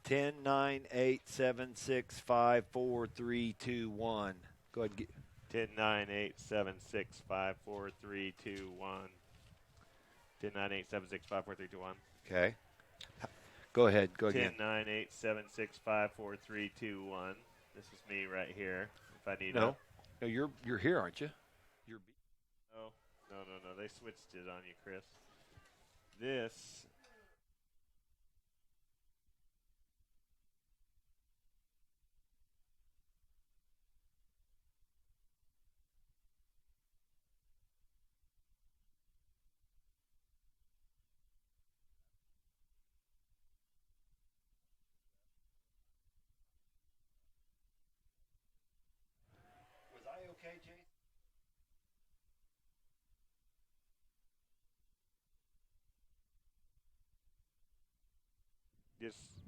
10-9-8-7-6-5-4-3-2-1. Go ahead. 10-9-8-7-6-5-4-3-2-1. 10-9-8-7-6-5-4-3-2-1. Okay. Go ahead. Go again. 10-9-8-7-6-5-4-3-2-1. This is me right here. If I need No, you're here, aren't you? You're. Oh, no. They switched it on you, Chris. This. Was I okay, Jason? Just.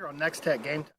Here on Nex-Tech Game Time.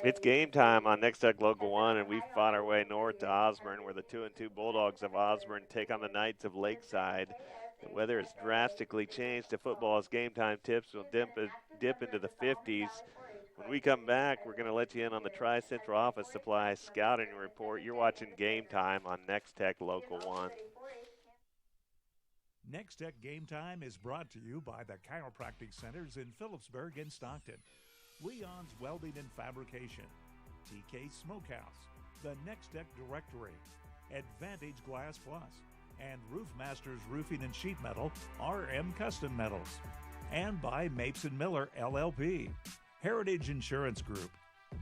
It's game time on Nex-Tech Local 1, and we've fought our way north to Osborne, where the 2-2 Bulldogs of Osborne take on the Knights of Lakeside. The weather has drastically changed to football as game time tips will dip into the 50s. When we come back, we're going to let you in on the Tri-Central Office Supply Scouting Report. You're watching Game Time on Nex-Tech Local 1. Nex-Tech Game Time is brought to you by the Chiropractic Centers in Phillipsburg and Stockton, Leon's Welding and Fabrication, TK Smokehouse, the Nex-Tech Directory, Advantage Glass Plus, and Roofmasters Roofing and Sheet Metal, RM Custom Metals, and by Mapes & Miller LLP, Heritage Insurance Group,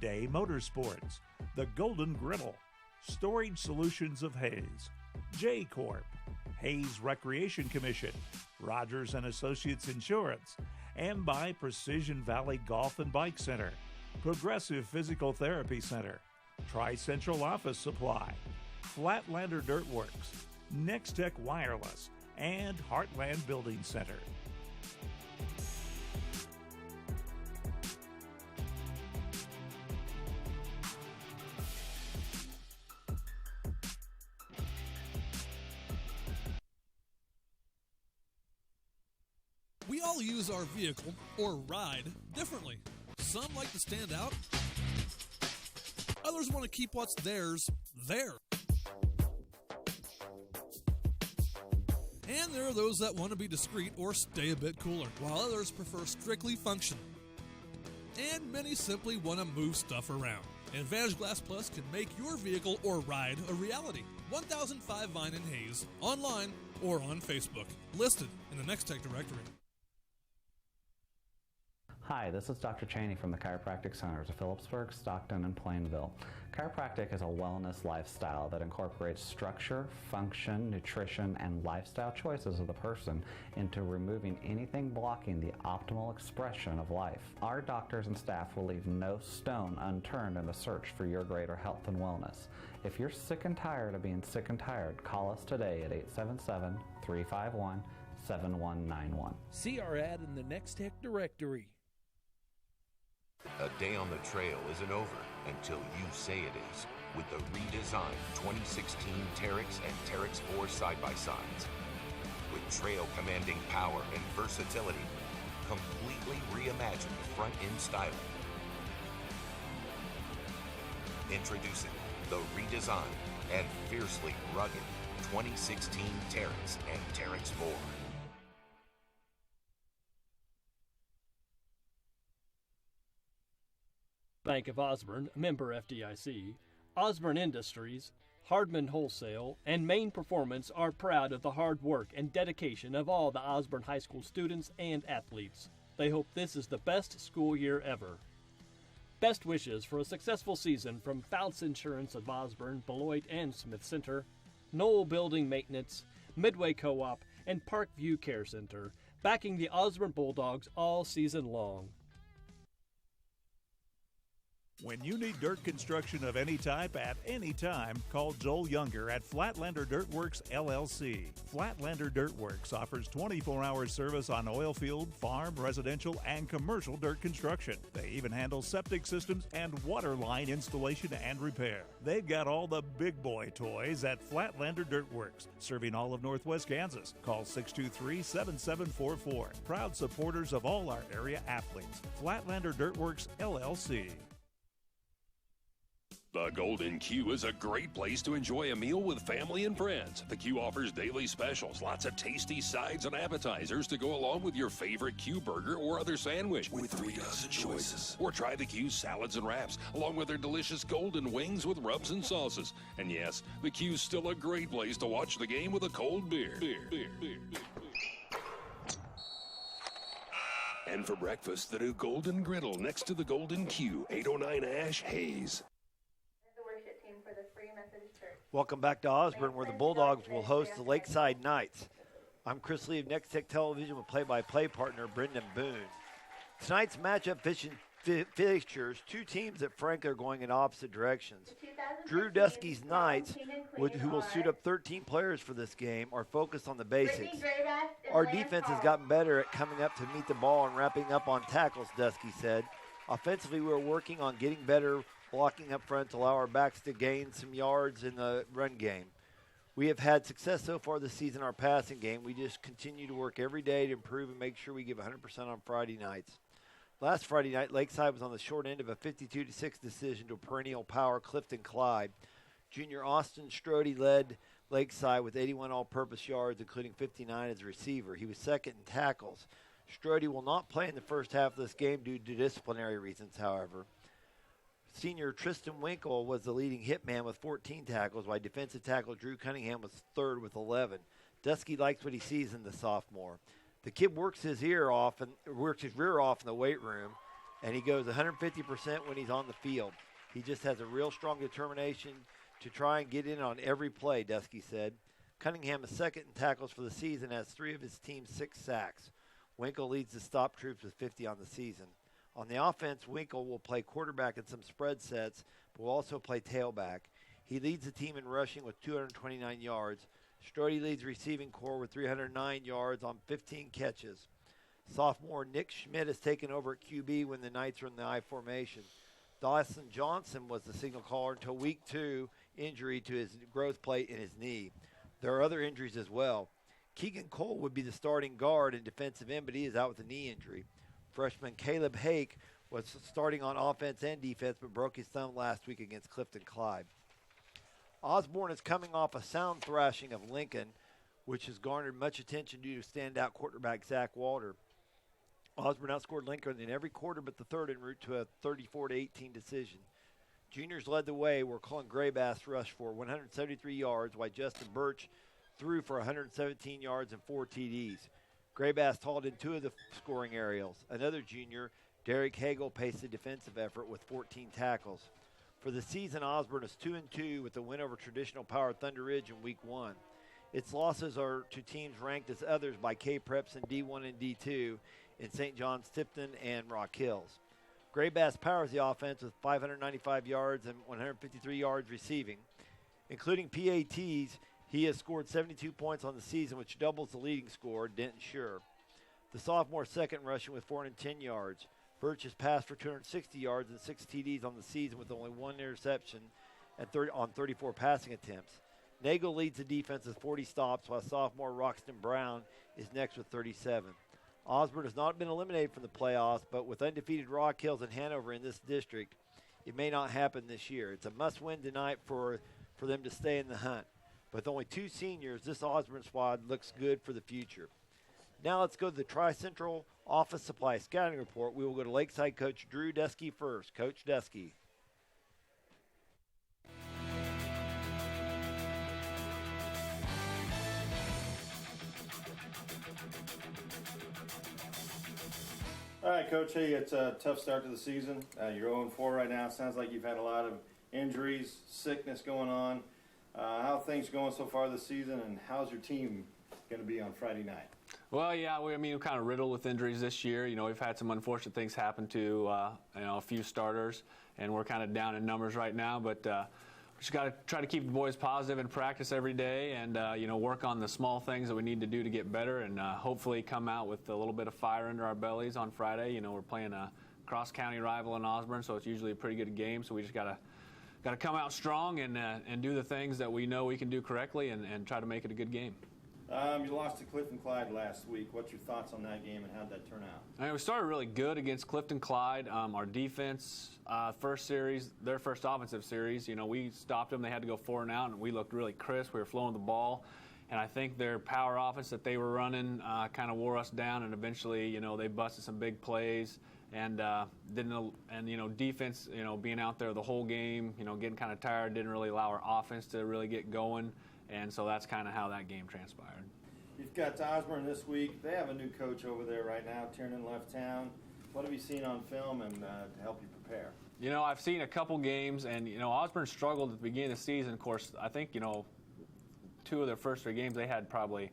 Day Motorsports, The Golden Griddle, Storage Solutions of Hayes, J Corp, Hayes Recreation Commission, Rogers & Associates Insurance, and by Precision Valley Golf and Bike Center, Progressive Physical Therapy Center, Tri-Central Office Supply, Flatlander Dirt Works, Nex-Tech Wireless, and Heartland Building Center. We all use our vehicle, or ride, differently. Some like to stand out. Others want to keep what's theirs, there. And there are those that want to be discreet or stay a bit cooler, while others prefer strictly function. And many simply want to move stuff around. Advantage Glass Plus can make your vehicle or ride a reality. 1005 Vine and Hayes, online or on Facebook. Listed in the Nex-Tech directory. Hi, this is Dr. Cheney from the Chiropractic Centers of Phillipsburg, Stockton, and Plainville. Chiropractic is a wellness lifestyle that incorporates structure, function, nutrition, and lifestyle choices of the person into removing anything blocking the optimal expression of life. Our doctors and staff will leave no stone unturned in the search for your greater health and wellness. If you're sick and tired of being sick and tired, call us today at 877-351-7191. See our ad in the Nex-Tech directory. A day on the trail isn't over until you say it is with the redesigned 2016 Terex and Terex 4 side-by-sides. With trail-commanding power and versatility, completely reimagined front-end styling. Introducing the redesigned and fiercely rugged 2016 Terex and Terex 4. Bank of Osborne, member FDIC, Osborne Industries, Hardman Wholesale, and Main Performance are proud of the hard work and dedication of all the Osborne High School students and athletes. They hope this is the best school year ever. Best wishes for a successful season from Fouts Insurance of Osborne, Beloit, and Smith Center, Knoll Building Maintenance, Midway Co-op, and Parkview Care Center, backing the Osborne Bulldogs all season long. When you need dirt construction of any type at any time, call Joel Younger at Flatlander Dirt Works, LLC. Flatlander Dirt Works offers 24-hour service on oil field, farm, residential, and commercial dirt construction. They even handle septic systems and water line installation and repair. They've got all the big boy toys at Flatlander Dirt Works, serving all of Northwest Kansas. Call 623-7744. Proud supporters of all our area athletes. Flatlander Dirt Works, LLC. The Golden Q is a great place to enjoy a meal with family and friends. The Q offers daily specials, lots of tasty sides and appetizers to go along with your favorite Q burger or other sandwich with 3 dozen choices. Or try the Q's salads and wraps, along with their delicious golden wings with rubs and sauces. And yes, the Q's still a great place to watch the game with a cold beer. And for breakfast, the new Golden Griddle next to the Golden Q, 809 Ash, Hayes. Welcome back to Osborne, where the Bulldogs will host the Lakeside Knights. I'm Chris Lee of Nex-Tech Television with play-by-play partner Brendan Boone. Tonight's matchup fixtures, two teams that frankly are going in opposite directions. Drew Dusky's Knights, who will suit up 13 players for this game, are focused on the basics. Our defense has gotten better at coming up to meet the ball and wrapping up on tackles, Dusky said. Offensively, we're working on getting better blocking up front to allow our backs to gain some yards in the run game. We have had success so far this season in our passing game. We just continue to work every day to improve and make sure we give 100% on Friday nights. Last Friday night, Lakeside was on the short end of a 52-6 decision to a perennial power Clifton Clyde. Junior Austin Strode led Lakeside with 81 all-purpose yards, including 59 as a receiver. He was second in tackles. Strode will not play in the first half of this game due to disciplinary reasons, however. Senior Tristan Winkle was the leading hit man with 14 tackles, while defensive tackle Drew Cunningham was third with 11. Dusky likes what he sees in the sophomore. The kid works his rear off in the weight room, and he goes 150% when he's on the field. He just has a real strong determination to try and get in on every play, Dusky said. Cunningham is second in tackles for the season, has 3 of his team's 6 sacks. Winkle leads the stop troops with 50 on the season. On the offense, Winkle will play quarterback in some spread sets, but will also play tailback. He leads the team in rushing with 229 yards. Strode leads receiving corps with 309 yards on 15 catches. Sophomore Nick Schmidt has taken over at QB when the Knights are in the I formation. Dawson Johnson was the signal caller until week 2 injury to his growth plate in his knee. There are other injuries as well. Keegan Cole would be the starting guard and defensive end, but he is out with a knee injury. Freshman Caleb Hake was starting on offense and defense, but broke his thumb last week against Clifton Clyde. Osborne is coming off a sound thrashing of Lincoln which has garnered much attention due to standout quarterback Zach Walter. Osborne outscored Lincoln in every quarter but the third en route to a 34-18 decision. Juniors led the way where Cullen Graybass rushed for 173 yards, while Justin Birch threw for 117 yards and 4 TDs. Graybass hauled in 2 of the scoring aerials. Another junior, Derek Hagel, paced the defensive effort with 14 tackles. For the season, Osborne is 2-2 with a win over traditional power Thunder Ridge in Week 1. Its losses are to teams ranked as others by K-Preps in D1 and D2 in St. John's, Tipton, and Rock Hills. Graybass powers the offense with 595 yards and 153 yards receiving. Including PATs, he has scored 72 points on the season, which doubles the leading scorer, Denton Shure. The sophomore second rushing with 410 yards. Birch has passed for 260 yards and 6 TDs on the season with only 1 interception and on 34 passing attempts. Nagel leads the defense with 40 stops, while sophomore Roxton Brown is next with 37. Osborne has not been eliminated from the playoffs, but with undefeated Rock Hills and Hanover in this district, it may not happen this year. It's a must-win tonight for them to stay in the hunt. With only 2 seniors, this Osborne squad looks good for the future. Now let's go to the Tri-Central Office Supply Scouting Report. We will go to Lakeside coach Drew Dusky first. Coach Dusky. All right, Coach. Hey, it's a tough start to the season. You're 0-4 right now. Sounds like you've had a lot of injuries, sickness going on. How are things going so far this season, and how's your team going to be on Friday night? Well, yeah, we're kind of riddled with injuries this year. We've had some unfortunate things happen to a few starters, and we're kind of down in numbers right now. But we just got to try to keep the boys positive in practice every day, and work on the small things that we need to do to get better, and hopefully come out with a little bit of fire under our bellies on Friday. We're playing a cross-county rival in Osborne, so it's usually a pretty good game. So we just got to come out strong and do the things that we know we can do correctly, and try to make it a good game. You lost to Clifton Clyde last week. What's your thoughts on that game, and how'd that turn out? We started really good against Clifton Clyde. Our defense, first series, their first offensive series, we stopped them. They had to go 4 and out, and we looked really crisp. We were flowing the ball. And I think their power offense that they were running kind of wore us down, and eventually, they busted some big plays. And defense, being out there the whole game, getting kind of tired, didn't really allow our offense to really get going. And so that's kind of how that game transpired. You've got Osborne this week. They have a new coach over there right now. Tiernan left town. What have you seen on film and to help you prepare? I've seen a couple games, and, Osborne struggled at the beginning of the season. Of course, I think, 2 of their first 3 games, they had probably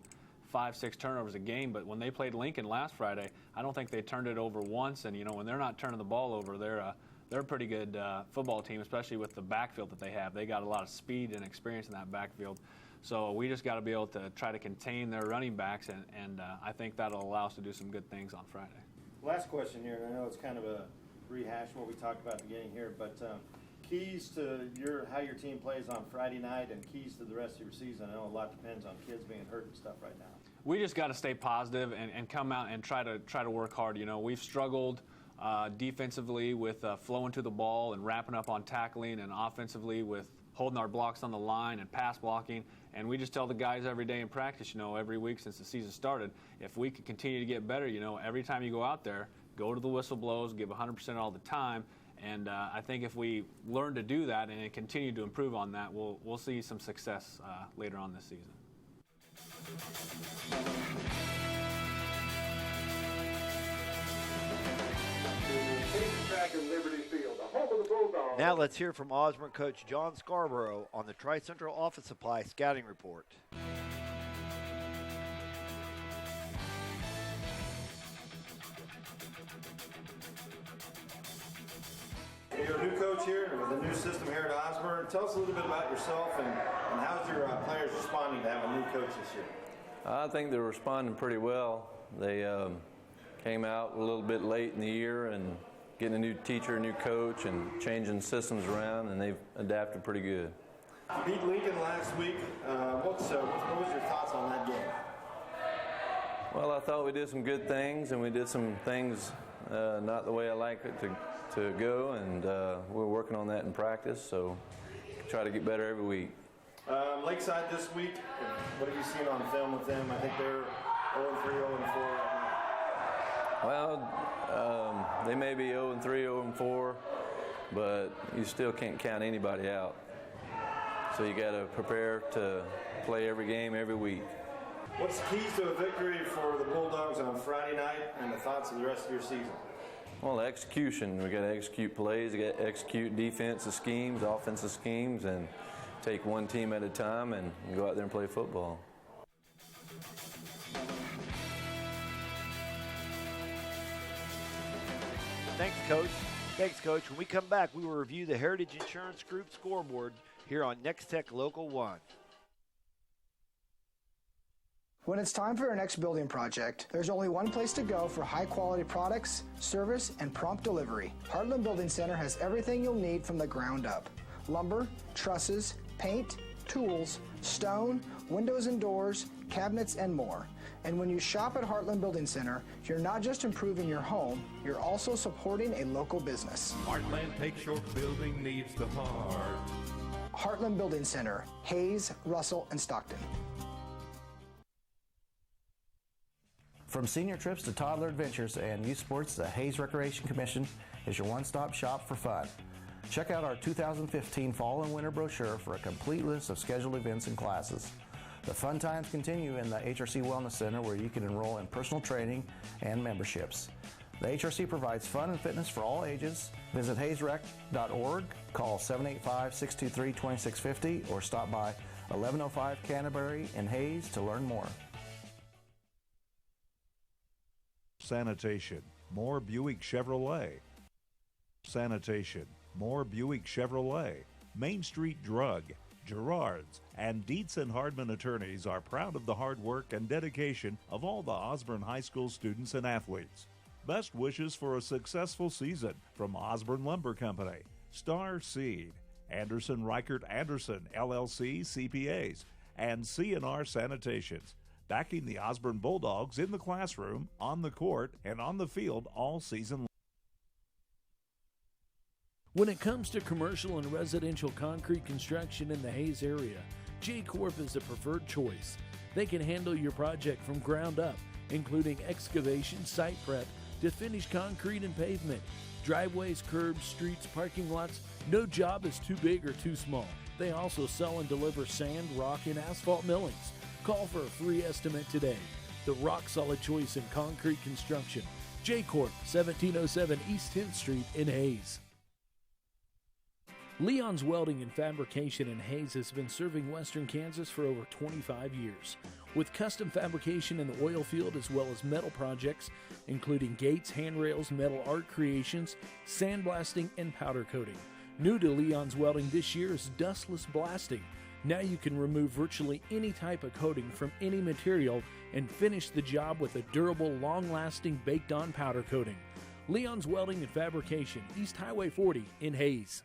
5-6 turnovers a game. But when they played Lincoln last Friday, I don't think they turned it over once. And, when they're not turning the ball over, they're a pretty good football team, especially with the backfield that they have. They got a lot of speed and experience in that backfield. So we just got to be able to try to contain their running backs, and I think that'll allow us to do some good things on Friday. Last question here, and I know it's kind of a rehash of what we talked about at the beginning here, but keys to how your team plays on Friday night and keys to the rest of your season. I know a lot depends on kids being hurt and stuff right now. We just got to stay positive and come out and try to work hard. We've struggled defensively with flowing to the ball and wrapping up on tackling, and offensively with holding our blocks on the line and pass blocking. And we just tell the guys every day in practice, every week since the season started, if we could continue to get better, every time you go out there, go to the whistle blows, give 100% all the time. And I think if we learn to do that and continue to improve on that, we'll see some success later on this season. Now let's hear from Osborne coach John Scarborough on the Tri-Central Office Supply Scouting Report. You're a new coach here with a new system here at Osborne. Tell us a little bit about yourself and how's your players responding to have a new coach this year? I think they're responding pretty well. They came out a little bit late in the year and getting a new teacher, a new coach, and changing systems around, and they've adapted pretty good. You beat Lincoln last week. What was your thoughts on that game? Well, I thought we did some good things, and we did some things not the way I like it to go, and we're working on that in practice, so try to get better every week. Lakeside this week, what have you seen on film with them? I think they're 0-3, 0-4 right now. Well, they may be 0-3, 0-4, but you still can't count anybody out. So you got to prepare to play every game every week. What's the keys to a victory for the Bulldogs on Friday night and the thoughts of the rest of your season? Well, execution. We got to execute plays, we got to execute defensive schemes, offensive schemes, and take one team at a time and go out there and play football. Thanks, Coach. Thanks, Coach. When we come back, we will review the Heritage Insurance Group scoreboard here on Nex-Tech Local 1. When it's time for your next building project, there's only one place to go for high-quality products, service, and prompt delivery. Heartland Building Center has everything you'll need from the ground up. Lumber, trusses, paint, tools, stone, windows and doors, cabinets, and more. And when you shop at Heartland Building Center, you're not just improving your home, you're also supporting a local business. Heartland takes your building needs to heart. Heartland Building Center, Hayes, Russell, and Stockton. From senior trips to toddler adventures and youth sports, the Hayes Recreation Commission is your one-stop shop for fun. Check out our 2015 Fall and Winter brochure for a complete list of scheduled events and classes. The fun times continue in the HRC Wellness Center, where you can enroll in personal training and memberships. The HRC provides fun and fitness for all ages. Visit hayesrec.org, call 785-623-2650, or stop by 1105 Canterbury in Hayes to learn more. Sanitation, more Buick Chevrolet. Sanitation, more Buick Chevrolet. Main Street Drug, Gerard's, and Dietz and Hardman attorneys are proud of the hard work and dedication of all the Osborne High School students and athletes. Best wishes for a successful season from Osborne Lumber Company, Star Seed, Anderson Reichert Anderson LLC CPAs, and C&R Sanitations, backing the Osborne Bulldogs in the classroom, on the court, and on the field all season long. When it comes to commercial and residential concrete construction in the Hayes area, J-Corp is the preferred choice. They can handle your project from ground up, including excavation, site prep, to finished concrete and pavement, driveways, curbs, streets, parking lots. No job is too big or too small. They also sell and deliver sand, rock, and asphalt millings. Call for a free estimate today. The rock-solid choice in concrete construction. J-Corp, 1707 East 10th Street in Hayes. Leon's Welding and Fabrication in Hayes has been serving Western Kansas for over 25 years. With custom fabrication in the oil field as well as metal projects, including gates, handrails, metal art creations, sandblasting, and powder coating. New to Leon's Welding this year is dustless blasting. Now you can remove virtually any type of coating from any material and finish the job with a durable, long-lasting, baked-on powder coating. Leon's Welding and Fabrication, East Highway 40 in Hayes.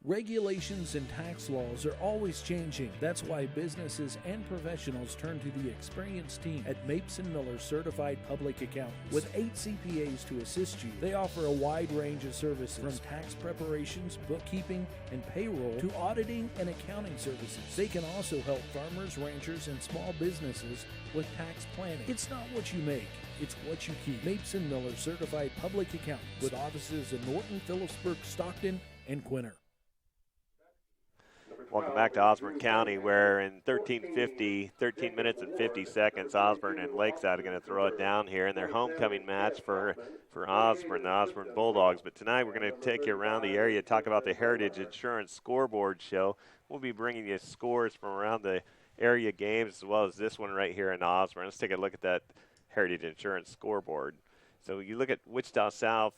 Regulations and tax laws are always changing. That's why businesses and professionals turn to the experienced team at Mapes & Miller Certified Public Accountants. With 8 CPAs to assist you, they offer a wide range of services, from tax preparations, bookkeeping, and payroll to auditing and accounting services. They can also help farmers, ranchers, and small businesses with tax planning. It's not what you make, it's what you keep. Mapes & Miller Certified Public Accountants, with offices in Norton, Phillipsburg, Stockton, and Quinter. Welcome back to Osborne County, where in 13 minutes and 50 seconds, Osborne and Lakeside are going to throw it down here in their homecoming match for Osborne, the Osborne Bulldogs. But tonight we're going to take you around the area, talk about the Heritage Insurance Scoreboard Show. We'll be bringing you scores from around the area games as well as this one right here in Osborne. Let's take a look at that Heritage Insurance Scoreboard. So you look at Wichita South,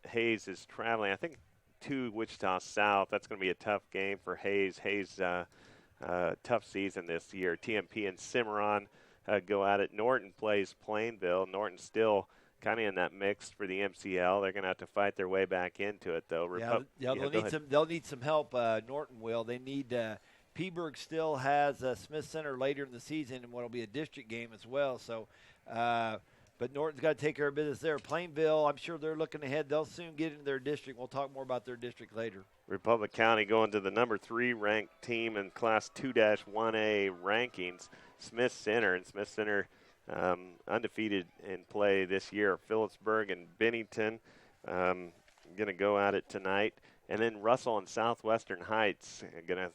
Hayes is traveling, I think, to Wichita South. That's going to be a tough game for Hayes. Hayes, tough season this year. TMP and Cimarron go at it. Norton plays Plainville. Norton still kind of in that mix for the MCL. They're going to have to fight their way back into it, though. They'll need some help. Norton will. They need. Peaburg still has Smith Center later in the season, and what'll be a district game as well. So, but But Norton's got to take care of business there. Plainville, I'm sure they're looking ahead. They'll soon get into their district. We'll talk more about their district later. Republic County going to the number 3 ranked team in Class 2-1A rankings, Smith Center. And Smith Center undefeated in play this year. Phillipsburg and Bennington going to go at it tonight. And then Russell and Southwestern Heights are going to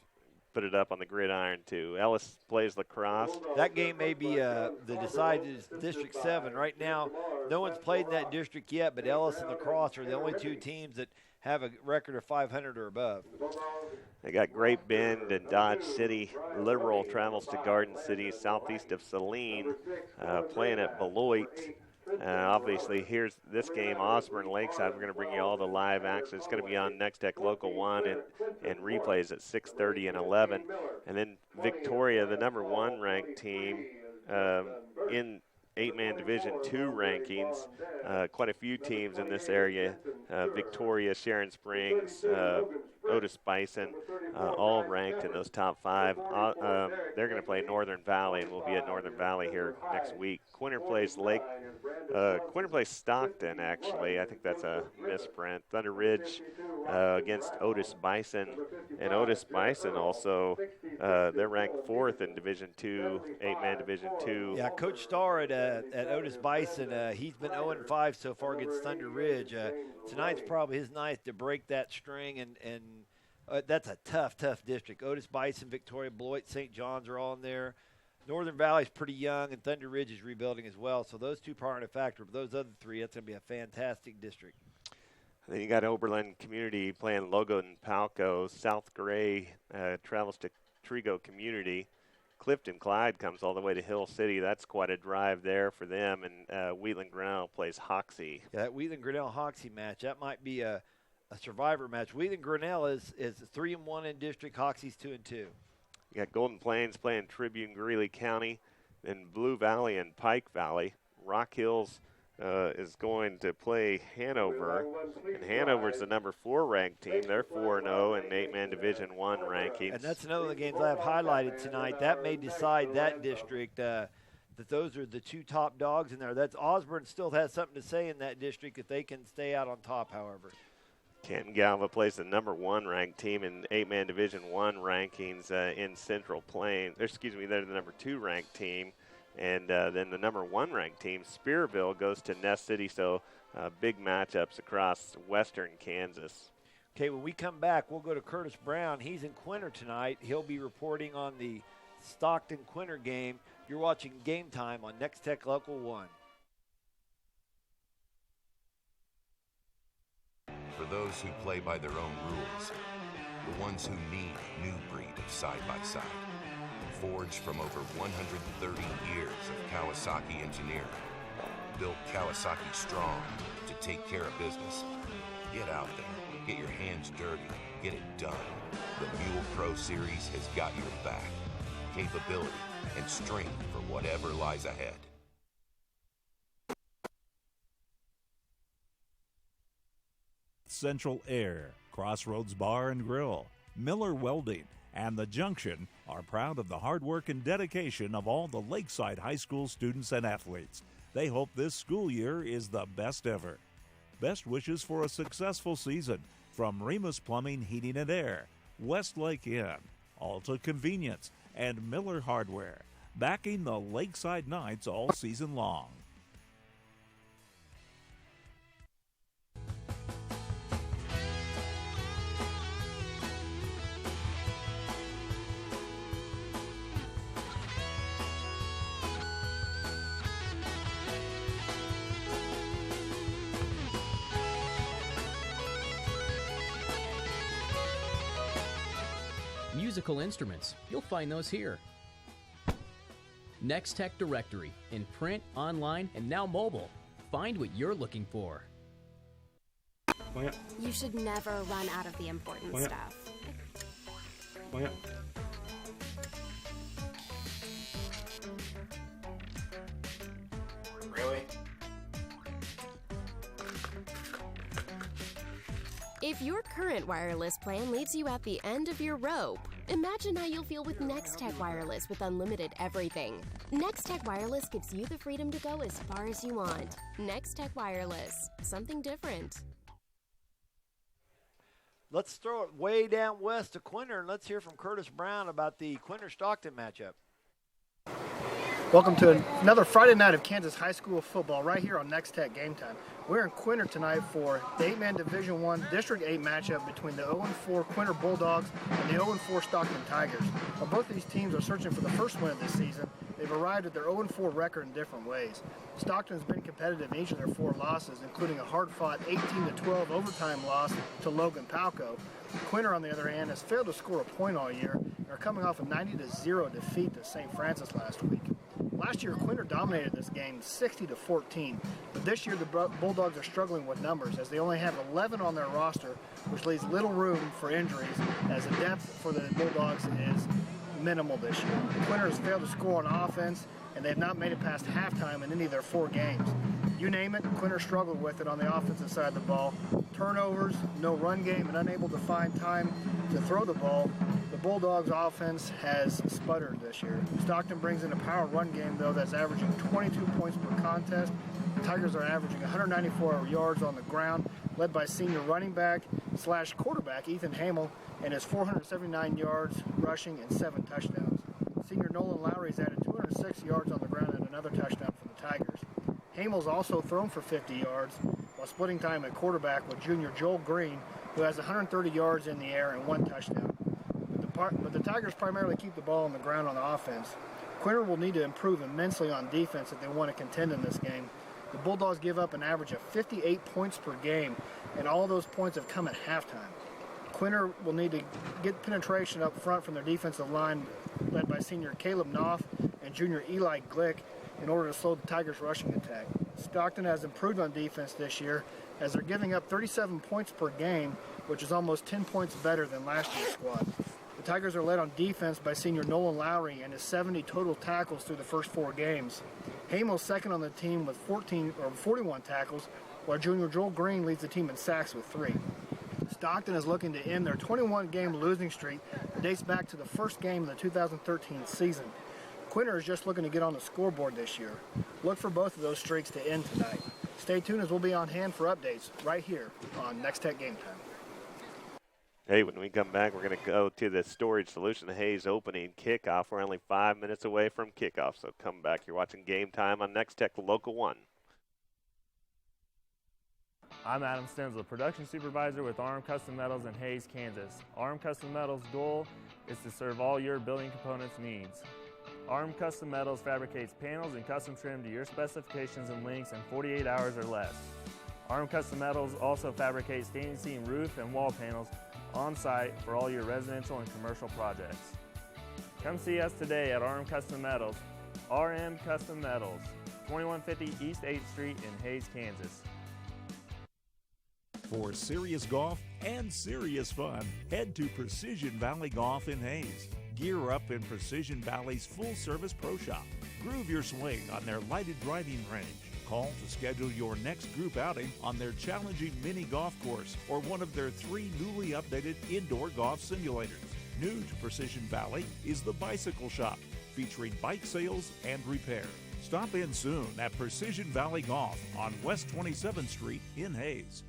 put it up on the gridiron too. Ellis plays lacrosse. That game may be the decided is District 7. Right now, no one's played in that district yet, but Ellis and lacrosse are the only 2 teams that have a record of 500 or above. They got Great Bend and Dodge City. Liberal travels to Garden City, southeast of Saline, playing at Beloit. Obviously, here's this game, Osborne Lakeside. We're going to bring you all the live action. It's going to be on Nex-Tech Local 1 and replays at 6:30 and 11. And then Victoria, the number 1 ranked team in 8-man Division II rankings. Quite a few teams in this area. Victoria, Sharon Springs, Otis Bison, all ranked in those top 5. They're going to play Northern Valley, and we'll be at Northern Valley here next week. Quinter plays Stockton, actually. I think that's a misprint. Thunder Ridge against Otis Bison. And Otis Bison also, they're ranked 4th in Division II, 8-man Division II. Yeah, Coach Starr at Otis Bison, he's been 0-5 so far against Thunder Ridge. Tonight's probably his night to break that string, and that's a tough district. Otis Bison, Victoria, Beloit, St. John's are all in there. Northern Valley's pretty young, and Thunder Ridge is rebuilding as well. So those 2 probably aren't a factor, but those other 3, that's going to be a fantastic district. And then you got Oberlin Community playing Logan and Palco. South Gray travels to Trigo Community. Clifton Clyde comes all the way to Hill City. That's quite a drive there for them. And Wheatland Grinnell plays Hoxie. Yeah, that Wheatland Grinnell Hoxie match, that might be a survivor match. Wheatland Grinnell is 3-1 in district. Hoxie's 2-2. You got Golden Plains playing Tribune Greeley County, then Blue Valley and Pike Valley. Rock Hills is going to play Hanover, and Hanover's the number 4 ranked team. They're 4-0 in 8-man Division I rankings. And that's another of the games I have highlighted tonight. That may decide that district. That those are the 2 top dogs in there. That's Osborne still has something to say in that district if they can stay out on top, however. Canton Galva plays the number 1 ranked team in 8-man Division I rankings in Central Plains. They're the number 2 ranked team. And then the number 1 ranked team, Spearville, goes to Ness City. So big matchups across western Kansas. Okay, when we come back, we'll go to Curtis Brown. He's in Quinter tonight. He'll be reporting on the Stockton-Quinter game. You're watching Game Time on Nex-Tech Local 1. For those who play by their own rules, the ones who need a new breed of side-by-side. Forged from over 130 years of Kawasaki engineering. Built Kawasaki strong to take care of business. Get out there, get your hands dirty, get it done. The Mule Pro Series has got your back. Capability and strength for whatever lies ahead. Central Air, Crossroads Bar and Grill, Miller Welding, and The Junction are proud of the hard work and dedication of all the Lakeside High School students and athletes. They hope this school year is the best ever. Best wishes for a successful season from Remus Plumbing, Heating and Air, Westlake Inn, Alta Convenience, and Miller Hardware, backing the Lakeside Knights all season long. Musical instruments, you'll find those here. Nex-Tech Directory, in print, online, and now mobile. Find what you're looking for. You should never run out of the important stuff. Really? If your current wireless plan leaves you at the end of your rope, Imagine how you'll feel with Nex-Tech Wireless with unlimited everything. Nex-Tech Wireless gives you the freedom to go as far as you want. Nex-Tech Wireless, something different. Let's throw it way down west to Quinter, and let's hear from Curtis Brown about the Quinter-Stockton matchup. Welcome to another Friday night of Kansas High School football right here on Nex-Tech Game Time. We're in Quinter tonight for the 8-man Division I District 8 matchup between the 0-4 Quinter Bulldogs and the 0-4 Stockton Tigers. While both of these teams are searching for the first win of this season, they've arrived at their 0-4 record in different ways. Stockton has been competitive in each of their 4 losses, including a hard-fought 18-12 overtime loss to Logan Palco. Quinter, on the other hand, has failed to score a point all year and are coming off a 90-0 defeat to St. Francis last week. Last year, Quinter dominated this game 60-14, but this year the Bulldogs are struggling with numbers as they only have 11 on their roster, which leaves little room for injuries as the depth for the Bulldogs is minimal this year. Quinter has failed to score on offense, and they have not made it past halftime in any of their 4 games. You name it, Quinter struggled with it on the offensive side of the ball. Turnovers, no run game, and unable to find time to throw the ball. The Bulldogs' offense has sputtered this year. Stockton brings in a power run game, though, that's averaging 22 points per contest. The Tigers are averaging 194 yards on the ground, led by senior running back / quarterback Ethan Hamel, and his 479 yards rushing and 7 touchdowns. Senior Nolan Lowry has added 206 yards on the ground and another touchdown for the Tigers. Hamel's also thrown for 50 yards while splitting time at quarterback with junior Joel Green, who has 130 yards in the air and 1 touchdown. But the Tigers primarily keep the ball on the ground on the offense. Quinter will need to improve immensely on defense if they want to contend in this game. The Bulldogs give up an average of 58 points per game, and all those points have come at halftime. Quinter will need to get penetration up front from their defensive line, led by senior Caleb Knopf and junior Eli Glick, in order to slow the Tigers' rushing attack. Stockton has improved on defense this year, as they're giving up 37 points per game, which is almost 10 points better than last year's squad. The Tigers are led on defense by senior Nolan Lowry and his 70 total tackles through the first 4 games. Hamel's second on the team with 41 tackles, while junior Joel Green leads the team in sacks with 3. Stockton is looking to end their 21-game losing streak that dates back to the first game of the 2013 season. Quinter is just looking to get on the scoreboard this year. Look for both of those streaks to end tonight. Stay tuned as we'll be on hand for updates right here on Nex-Tech Game Time. Hey, when we come back, we're going to go to the Storage Solution Hayes opening kickoff. We're only 5 minutes away from kickoff, so come back. You're watching Game Time on Nex-Tech Local 1. I'm Adam Stensel, Production Supervisor with Arm Custom Metals in Hayes, Kansas. Arm Custom Metals' goal is to serve all your building components needs. Arm Custom Metals fabricates panels and custom trim to your specifications and lengths in 48 hours or less. Arm Custom Metals also fabricates standing seam roof and wall panels on site for all your residential and commercial projects. Come see us today at Arm Custom Metals, RM Custom Metals, 2150 East 8th Street in Hayes, Kansas. For serious golf and serious fun, head to Precision Valley Golf in Hayes. Gear up in Precision Valley's full-service pro shop. Groove your swing on their lighted driving range. Call to schedule your next group outing on their challenging mini golf course or one of their 3 newly updated indoor golf simulators. New to Precision Valley is the Bicycle Shop, featuring bike sales and repair. Stop in soon at Precision Valley Golf on West 27th Street in Hayes.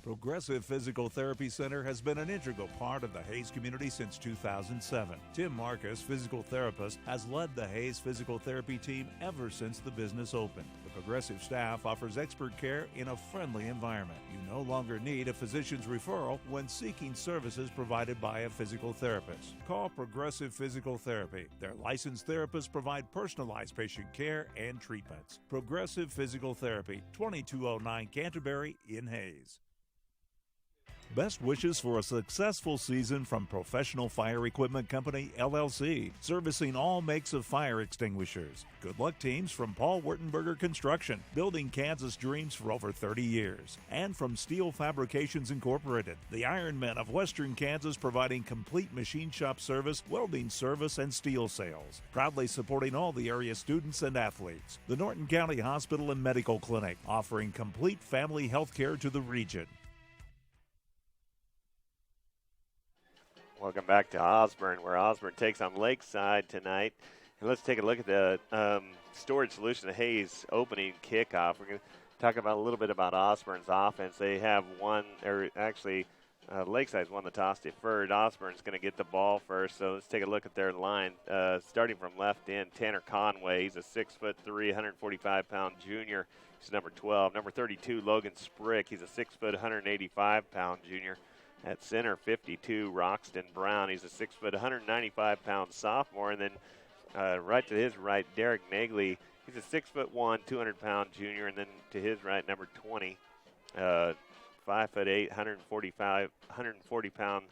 Progressive Physical Therapy Center has been an integral part of the Hayes community since 2007. Tim Marcus, physical therapist, has led the Hayes physical therapy team ever since the business opened. The Progressive staff offers expert care in a friendly environment. You no longer need a physician's referral when seeking services provided by a physical therapist. Call Progressive Physical Therapy. Their licensed therapists provide personalized patient care and treatments. Progressive Physical Therapy, 2209 Canterbury in Hayes. Best wishes for a successful season from Professional Fire Equipment Company, LLC, servicing all makes of fire extinguishers. Good luck, teams, from Paul Wurtenberger Construction, building Kansas dreams for over 30 years. And from Steel Fabrications Incorporated, the Iron Men of Western Kansas, providing complete machine shop service, welding service, and steel sales. Proudly supporting all the area students and athletes. The Norton County Hospital and Medical Clinic, offering complete family health care to the region. Welcome back to Osborne, where Osborne takes on Lakeside tonight. And let's take a look at the Storage Solution of Hayes opening kickoff. We're going to talk about a little bit about Osborne's offense. They have Lakeside's won the toss deferred. Osborne's going to get the ball first, so let's take a look at their line. Starting from left end, Tanner Conway. He's a 6'3", 145-pound junior. He's number 12. Number 32, Logan Sprick. He's a 6', 185-pound junior. At center, 52, Roxton Brown. He's a 6', 195-pound sophomore. And then right to his right, Derek Nagley. He's a 6'1", 200-pound junior. And then to his right, number 20, 5'8", 140-pound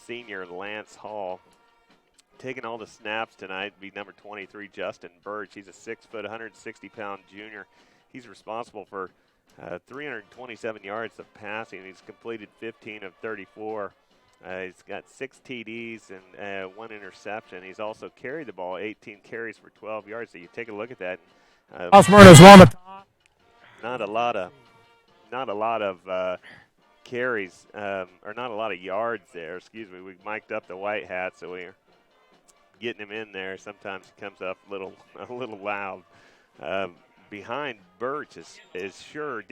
senior Lance Hall. Taking all the snaps tonight be number 23, Justin Birch. He's a 6', 160-pound junior. He's responsible for 327 yards of passing. He's completed 15 of 34. He's got 6 TDs and 1 interception. He's also carried the ball 18 carries for 12 yards. So you take a look at that. Osborne has won the top. Not a lot of carries or not a lot of yards there. Excuse me. We mic'd up the white hat, so we're getting him in there. Sometimes he comes up a little loud. Behind Birch is Sure.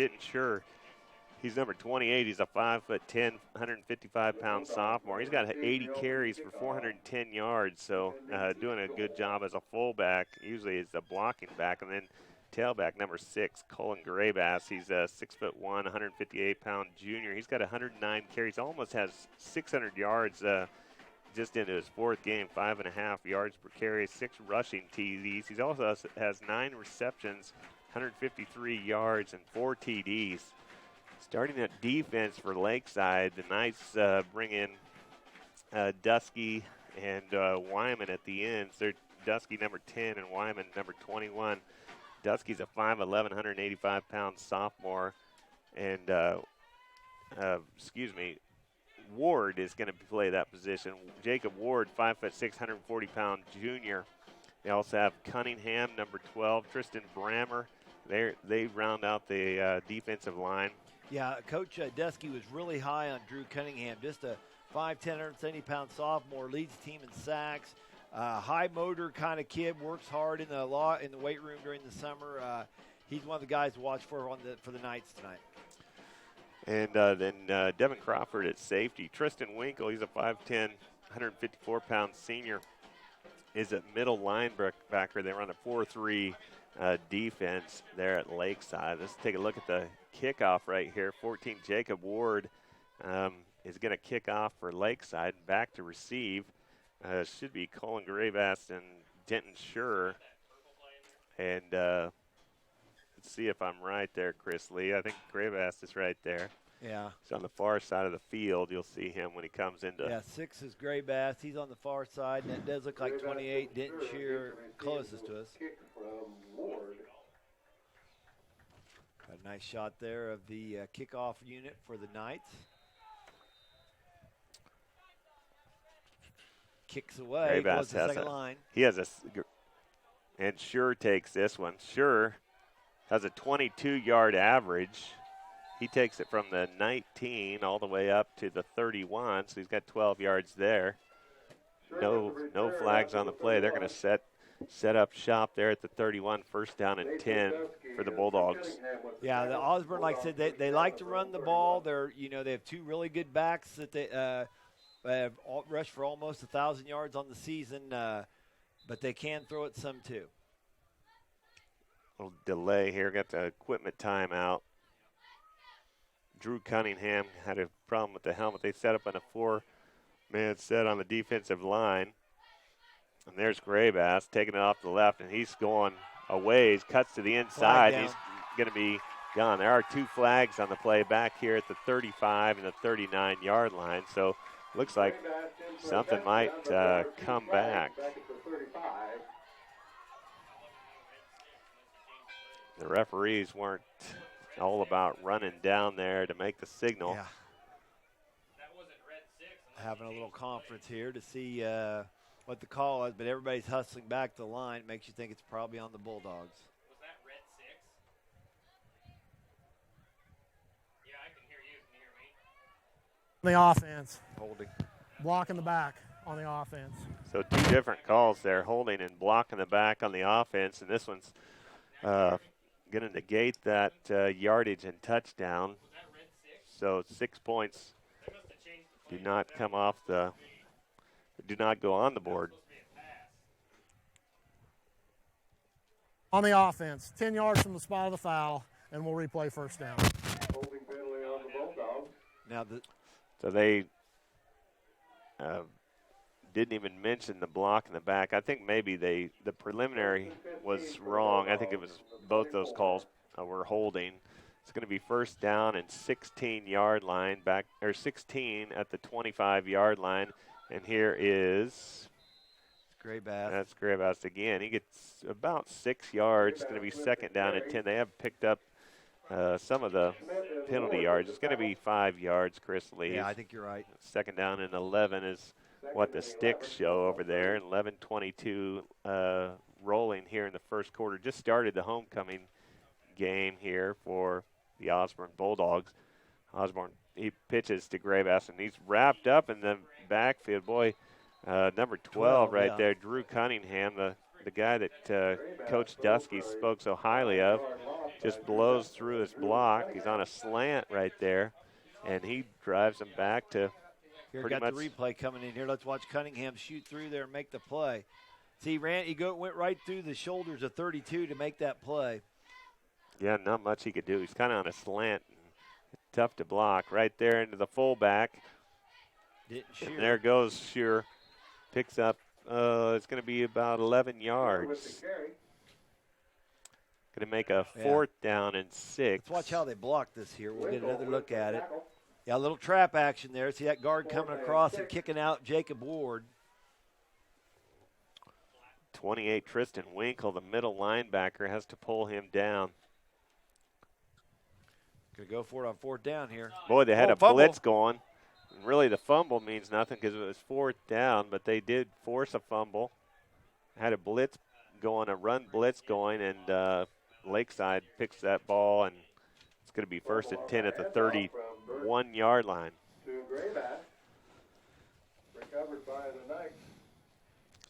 He's number 28. He's a 5'10", 155-pound sophomore. He's got 80 carries for 410 yards, so doing a good job as a fullback. Usually is a blocking back. And then tailback, number 6, Colin Graybass. He's a 6'1", 158-pound junior. He's got 109 carries, almost has 600 yards just into his 4th game, 5.5 yards per carry, 6 rushing TDs. He also has 9 receptions, 153 yards, and 4 TDs. Starting at defense for Lakeside, the Knights bring in Dusky and Wyman at the ends. They're Dusky number 10 and Wyman number 21. Dusky's a 5'11", 185-pound sophomore. And, Ward is going to play that position. Jacob Ward, 5'6", 140-pound junior. They also have Cunningham, number 12, Tristan Brammer. They round out the defensive line. Yeah, Coach Dusky was really high on Drew Cunningham, just a 5'10", 170-pound sophomore, leads the team in sacks. High motor kind of kid, works hard in the weight room during the summer. He's one of the guys to watch for the Knights tonight. And then Devin Crawford at safety. Tristan Winkle, he's a 5'10", 154-pound senior, is a middle linebacker. They run a 4-3 defense there at Lakeside. Let's take a look at the kickoff right here. 14, Jacob Ward is going to kick off for Lakeside. Back to receive should be Colin Graybass and Denton Sure. And let's see if I'm right there, Chris Lee. I think Graybass is right there. Yeah. He's on the far side of the field. You'll see him when he comes into. Yeah, 6 is Graybass. He's on the far side, and that does look like 28. Denton Shear closest to us. Got a nice shot there of the kickoff unit for the Knights. Kicks away. Graybass Goes to the second line. He has and Sure takes this one. Sure has a 22-yard average. He takes it from the 19 all the way up to the 31, so he's got 12 yards there. No flags on the play. They're going to set up shop there at the 31, first down and 10 for the Bulldogs. Yeah, the Osborne, like I said, they like to run the ball. They have 2 really good backs that they have rushed for almost 1,000 yards on the season, but they can throw it some too. A little delay here. Got the equipment timeout. Drew Cunningham had a problem with the helmet. They set up on a 4-man set on the defensive line. And there's Graybass taking it off the left, and he's going a ways, cuts to the inside. He's going to be gone. There are 2 flags on the play back here at the 35 and the 39-yard line. So looks like something might come back. The referees weren't all about running down there to make the signal. Yeah. Having a little conference here to see what the call is, but everybody's hustling back to the line. Makes you think it's probably on the Bulldogs. Was that red 6? Yeah, I can hear you. Can you hear me? The offense. Holding. blocking the back on the offense. So 2 different calls there, holding and blocking the back on the offense, and this one's going to negate that yardage and touchdown. So 6 points do not come off do not go on the board. On the offense, 10 yards from the spot of the foul, and we'll replay first down. Holding penalty on the Bulldogs. Now so they didn't even mention the block in the back. I think maybe the preliminary was wrong. I think it was both those calls were holding. It's going to be first down and 16-yard line back, or 16 at the 25-yard line. And here is Graybass. That's Graybass again. He gets about 6 yards. It's going to be second down and 10. They have picked up some of the penalty yards. It's going to be 5 yards, Chris Lee. Yeah, I think you're right. Second down and 11 is what the sticks show over there. 11:22 rolling here in the first quarter. Just started the homecoming game here for the Osborne Bulldogs. Osborne, he pitches to Graybass, and he's wrapped up in the backfield. Boy, number 12 right there, Drew Cunningham, the guy that Coach Dusky spoke so highly of, just blows through his block. He's on a slant right there, and he drives him back to Here, pretty got much the replay coming in here. Let's watch Cunningham shoot through there and make the play. See, went right through the shoulders of 32 to make that play. Yeah, not much he could do. He's kind of on a slant. Tough to block. Right there into the fullback. And there goes Shearer. Picks up, it's going to be about 11 yards. Going to make a fourth down and 6. Let's watch how they block this here. We'll get another look at it. Yeah, a little trap action there. See that guard coming across and kicking out Jacob Ward. 28, Tristan Winkle, the middle linebacker, has to pull him down. Going to go for it on fourth down here. Boy, they had a fumble. blitz going. Really, the fumble means nothing because it was fourth down, but they did force a fumble. Had a blitz going, a run blitz going, and Lakeside picks that ball, and it's going to be first and 10 at the 31-yard line. Recovered by the Knights.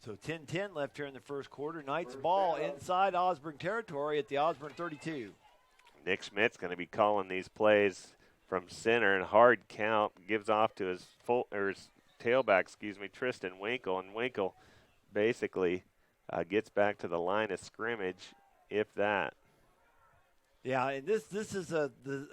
So 10-10 left here in the first quarter. Knights ball inside Osborne territory at the Osborne 32. Nick Schmidt's going to be calling these plays from center, and hard count gives off to his tailback, Tristan Winkle, and Winkle basically gets back to the line of scrimmage, if that. Yeah, and this is a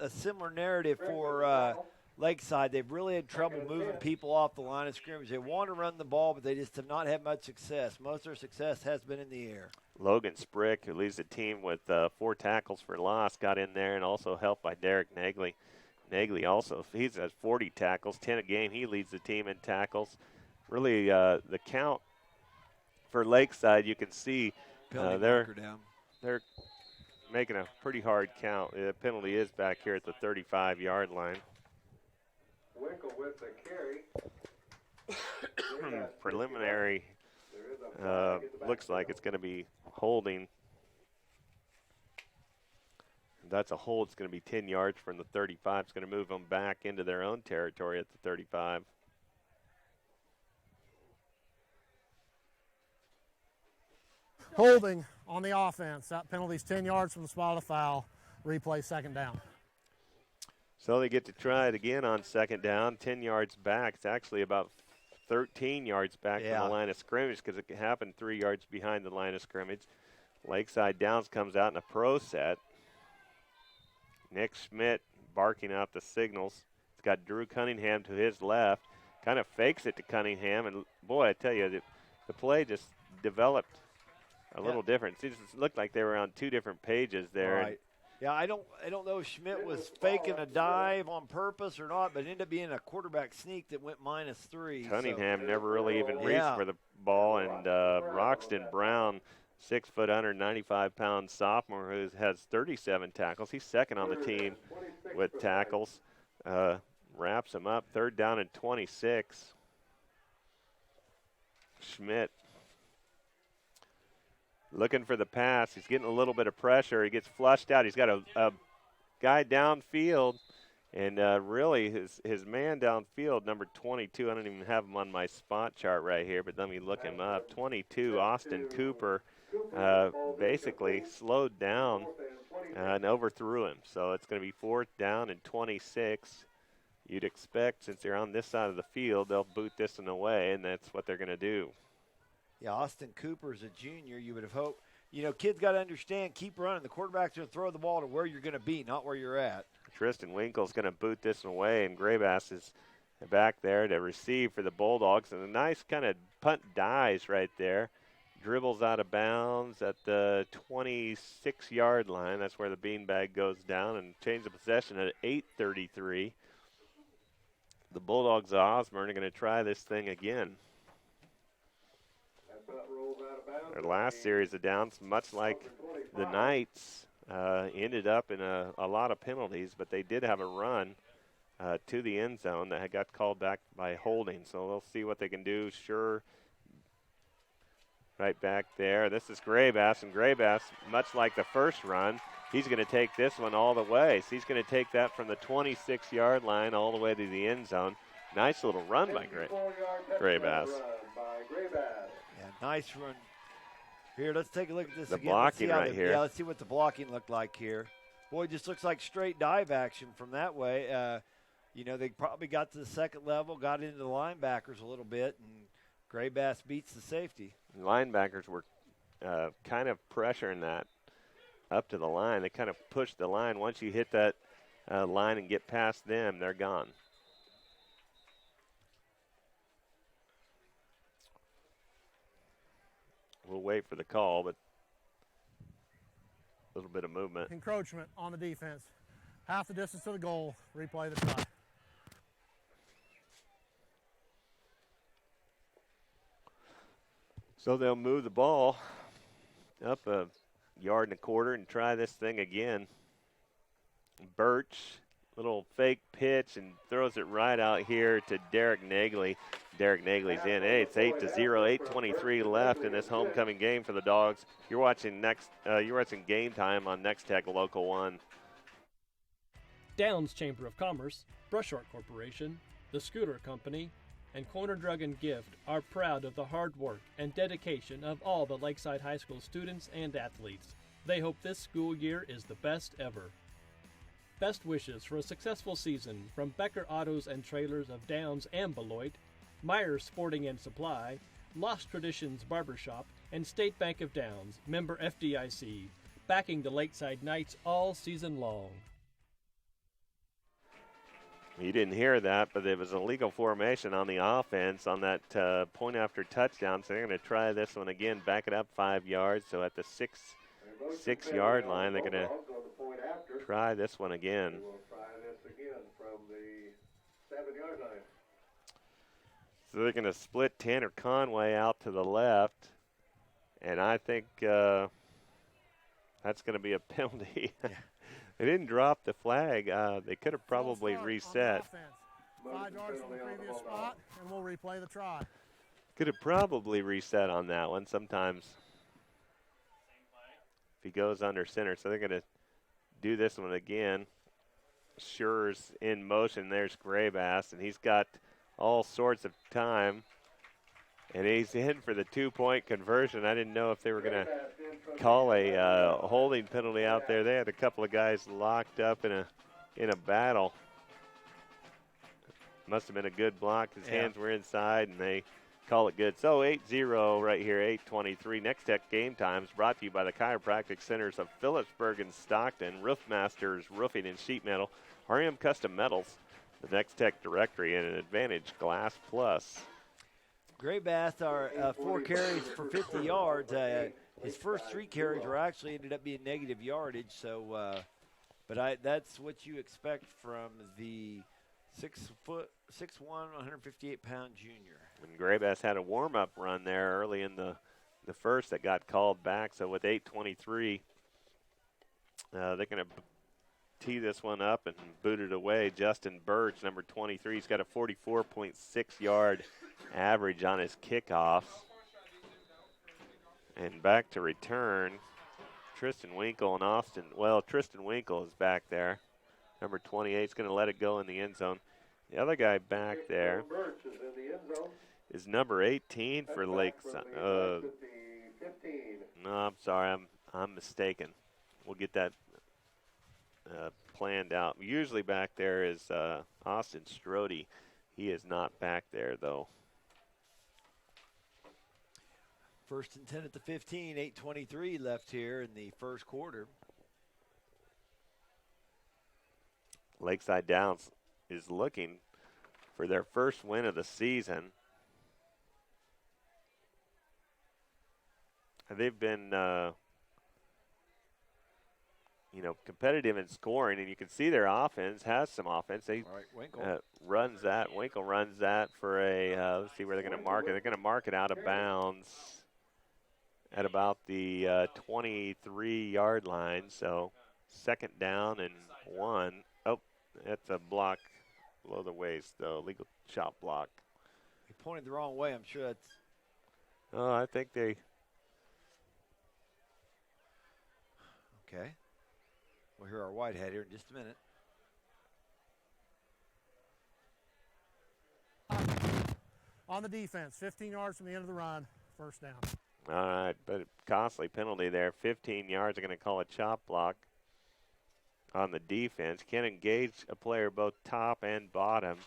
similar narrative for Lakeside. They've really had trouble moving people off the line of scrimmage. They want to run the ball, but they just have not had much success. Most of their success has been in the air. Logan Sprick, who leads the team with 4 tackles for loss, got in there, and also helped by Derek Nagley. Nagley also, he's at 40 tackles, 10 a game. He leads the team in tackles. Really, the count for Lakeside, you can see they're making a pretty hard count. The penalty is back here at the 35-yard line. Winkle with the carry. Preliminary looks like it's going to be holding. That's a hold. It's going to be 10 yards from the 35. It's going to move them back into their own territory at the 35. Holding on the offense. That penalty's 10 yards from the spot of the foul. Replay second down. So they get to try it again on second down, 10 yards back. It's actually about 13 yards back from the line of scrimmage because it happened 3 yards behind the line of scrimmage. Lakeside Downs comes out in a pro set. Nick Schmidt barking out the signals. It's got Drew Cunningham to his left. Kind of fakes it to Cunningham. And, boy, I tell you, the play just developed a little different. It just looked like they were on 2 different pages there. Right. Yeah, I don't know if Schmidt was faking a dive on purpose or not, but it ended up being a quarterback sneak that went -3. Cunningham never really even reached for the ball, and Roxton Brown, 6 foot under, 95-pound sophomore who has 37 tackles. He's second on the team with tackles. Wraps him up. Third down and 26. Schmidt looking for the pass. He's getting a little bit of pressure. He gets flushed out. He's got a guy downfield. And really, his man downfield, number 22, I don't even have him on my spot chart right here, but let me look him up. 22, Austin Cooper, basically slowed down and overthrew him. So it's going to be 4th down and 26. You'd expect, since they're on this side of the field, they'll boot this one away, and that's what they're going to do. Yeah, Austin Cooper's a junior. You would have hoped. You know, kids got to understand, keep running. The quarterback's going to throw the ball to where you're going to be, not where you're at. Tristan Winkle's going to boot this one away, and Graybass is back there to receive for the Bulldogs. And a nice kind of punt dives right there. Dribbles out of bounds at the 26-yard line. That's where the beanbag goes down, and change of possession at 8:33. The Bulldogs of Osborne are going to try this thing again. Their last series of downs, much like the Knights, ended up in a lot of penalties, but they did have a run to the end zone that had got called back by holding. So they'll see what they can do. Sure, right back there. This is Graybass, and Graybass, much like the first run, he's going to take this one all the way. So he's going to take that from the 26-yard line all the way to the end zone. Nice little run by Graybass. Yeah, nice run. Here, let's take a look at this again. The blocking right here. Yeah, let's see what the blocking looked like here. Boy, just looks like straight dive action from that way. You know, they probably got to the second level, got into the linebackers a little bit, and Graybass beats the safety. Linebackers were kind of pressuring that up to the line. They kind of pushed the line. Once you hit that line and get past them, they're gone. We'll wait for the call, but a little bit of movement. Encroachment on the defense. Half the distance to the goal. Replay the try. So they'll move the ball up 1.25 yards and try this thing again. Birch, little fake pitch, and throws it right out here to Derek Nagley. Derek Nagley's in. Hey, it's 8-0, 8:23 left in this homecoming game for the Dogs. You're watching Game Time on Nex-Tech Local 1. Downs Chamber of Commerce, Brushart Corporation, the Scooter Company, and Corner Drug and Gift are proud of the hard work and dedication of all the Lakeside High School students and athletes. They hope this school year is the best ever. Best wishes for a successful season from Becker Autos and Trailers of Downs and Beloit, Myers Sporting and Supply, Lost Traditions Barbershop, and State Bank of Downs, member FDIC, backing the Lakeside Knights all season long. You didn't hear that, but it was a legal formation on the offense on that point after touchdown. So they're going to try this one again, back it up 5 yards. So at the 6-yard line, they're going to try this one again. From the 7-yard line. So they're going to split Tanner Conway out to the left, and I think that's going to be a penalty. They didn't drop the flag. They could have probably reset. 5 yards from the previous spot, and we'll replay the try. Could have probably reset on that one sometimes if he goes under center. So they're going to do this one again. Sure's in motion. There's Graybass, and he's got all sorts of time. And he's in for the 2-point conversion. I didn't know if they were going to call a holding penalty out there. They had a couple of guys locked up in a battle. Must have been a good block. His hands were inside, and they call it good. So 8-0 right here, 8:23. Nex-Tech Game Times brought to you by the Chiropractic Centers of Phillipsburg and Stockton, Roofmasters Roofing and Sheet Metal, RM Custom Metals, the Nex-Tech Directory, and an Advantage Glass Plus. Graybass are 4 carries for 50 yards. His first 3 carries were actually ended up being negative yardage. So, that's what you expect from the 6'1", 158-pound junior. And Graybass had a warm-up run there early in the first that got called back. So with 8:23, they're going to tee this one up and boot it away. Justin Birch, number 23, he's got a 44.6-yard average on his kickoffs. And back to return, Tristan Winkle and Austin. Well, Tristan Winkle is back there. Number 28 is going to let it go in the end zone. The other guy back there is number 18 for Lakeside. No, I'm sorry. I'm mistaken. We'll get that planned out. Usually back there is Austin Strode. He is not back there, though. 1st and 10 at the 15, 8:23 left here in the first quarter. Lakeside Downs is looking for their first win of the season. They've been, competitive in scoring, and you can see their offense has some offense. They Winkle runs that. Winkle runs that for a, let's see where they're going to mark it. They're going to mark it out of bounds at about the 23-yard line. So 2nd down and 1. Oh, that's a block below the waist, though. Legal chop block. He pointed the wrong way. I'm sure that's. Oh, I think they. Okay. We'll hear our Whitehead here in just a minute. On the defense, 15 yards from the end of the run, 1st down. All right, but costly penalty there. 15 yards. They're going to call a chop block on the defense. Can't engage a player both top and bottom.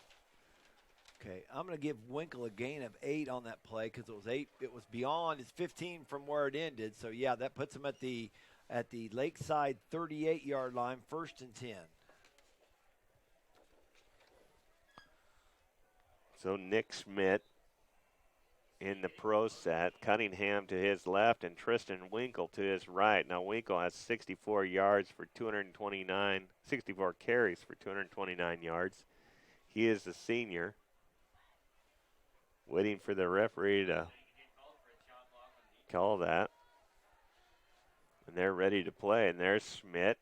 Okay, I'm going to give Winkle a gain of 8 on that play because it was 8. It was beyond. It's 15 from where it ended. So yeah, that puts him at the Lakeside 38-yard line, 1st and 10. So Nick Schmidt in the pro set, Cunningham to his left, and Tristan Winkle to his right. Now Winkle has 64 yards for 64 carries for 229 yards. He is the senior. Waiting for the referee to call that. And they're ready to play. And there's Schmidt.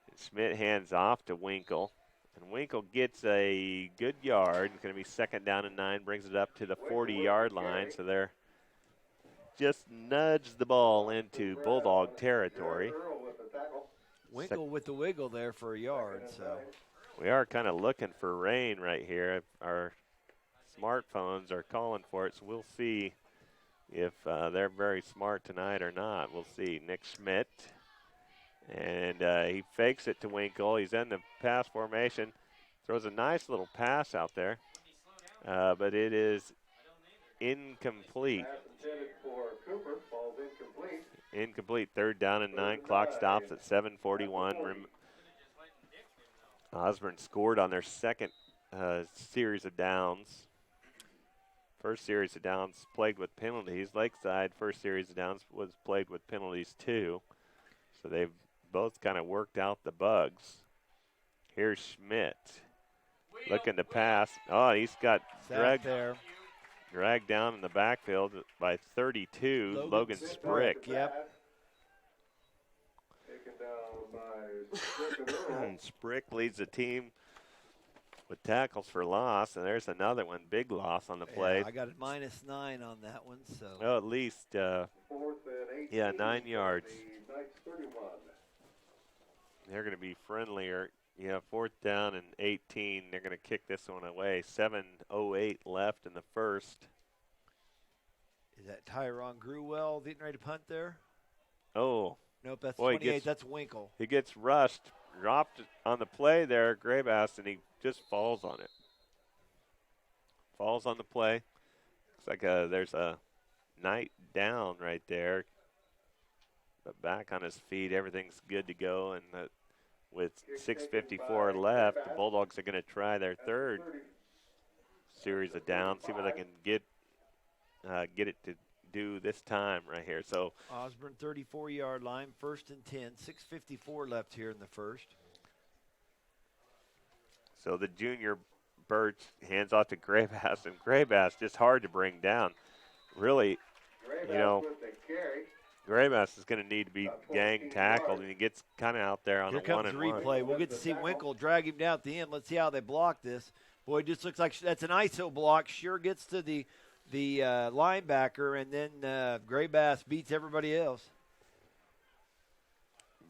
And Schmidt hands off to Winkle. And Winkle gets a good yard. It's going to be 2nd down and 9. Brings it up to the 40-yard line. So they're just nudged the ball into Bulldog territory. Winkle with the wiggle there for a yard. So we are kind of looking for rain right here. Our smartphones are calling for it, so we'll see if they're very smart tonight or not. We'll see. Nick Schmidt. And he fakes it to Winkle. He's in the pass formation. Throws a nice little pass out there. But it is incomplete. Pass intended for Cooper, falls incomplete. Incomplete. 3rd down and 9. Clock stops at 7:41. Osborne scored on their 2nd series of downs. First series of downs plagued with penalties. Lakeside, first series of downs was plagued with penalties too. So they've both kind of worked out the bugs. Here's Schmidt looking to pass. Oh, he's got dragged down in the backfield by 32, Logan Sprick. Yep. Taken down by Sprick leads the team with tackles for loss, and there's another one, big loss on the play. Yeah, I got a -9 on that one. So. Oh, at least, 4th and 18 9 yards. The Knights 31. They're going to be friendlier. 4th down and 18. They're going to kick this one away. 7:08 left in the first. Is that Tyron Grewell getting ready to punt there? Oh. Nope, that's boy, 28. That's Winkle. He gets rushed, dropped on the play there, Graybass, and he just falls on it. Falls on the play. Looks like there's a Knight down right there. But back on his feet, everything's good to go. And with 6:54 left, the Bulldogs are going to try their 3rd series of downs, see what they can get it to do this time right here. So Osborne 34-yard line, 1st and 10, 6:54 left here in the first. So the junior Birch hands off to Graybass, and Graybass just hard to bring down. Really, Graybass is going to need to be gang tackled, and he gets kind of out there on Here the comes the 1-and-1. replay. We'll get to see Winkle drag him down at the end. Let's see how they block this. Boy, it just looks like that's an ISO block. Sure gets to the linebacker, and then Graybass beats everybody else.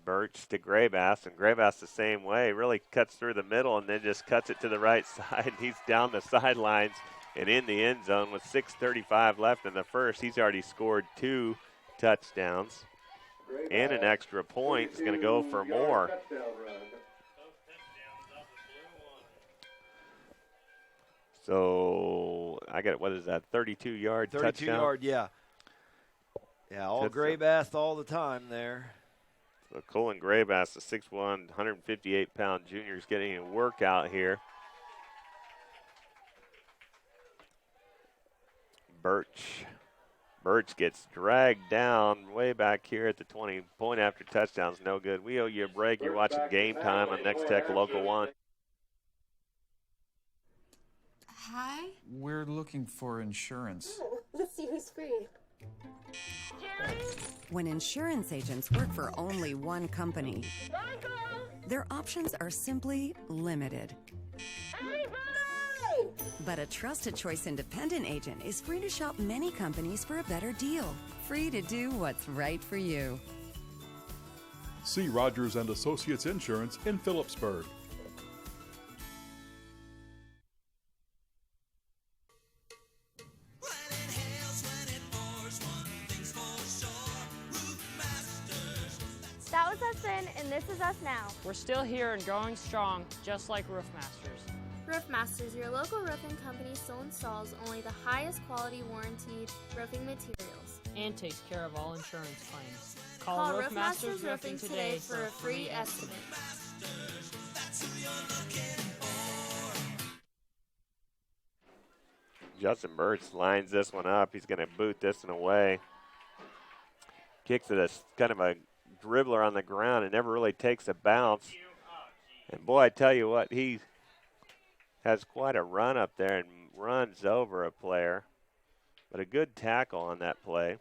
Birch to Graybass, and Graybass the same way. Really cuts through the middle and then just cuts it to the right side. He's down the sidelines and in the end zone with 6:35 left in the first. He's already scored 2 touchdowns and an extra point. He's going to go for more. So I got, what is that, 32-yard touchdown? 32-yard, yeah. Yeah, all Graybass all the time there. So Colin Graybass, the 6'1", 158-pound junior, is getting a workout here. Birch gets dragged down way back here at the 20. Point after touchdown's no good. We owe you a break. You're watching Game Time on Nex-Tech Local 1. Hi. We're looking for insurance. Let's see who's free. When insurance agents work for only one company, their options are simply limited. But a Trusted Choice independent agent is free to shop many companies for a better deal. Free to do what's right for you. See Rogers and Associates Insurance in Phillipsburg. That was us then, and this is us now. We're still here and growing strong, just like Roof Masters. Roof Masters, your local roofing company, still installs only the highest quality warranted roofing materials. And takes care of all insurance claims. Call Roof Masters Roofing today for a free estimate. Justin Birch lines this one up. He's going to boot this one away. Kicks it as kind of a dribbler on the ground and never really takes a bounce. And boy, I tell you what, he has quite a run up there and runs over a player. But a good tackle on that play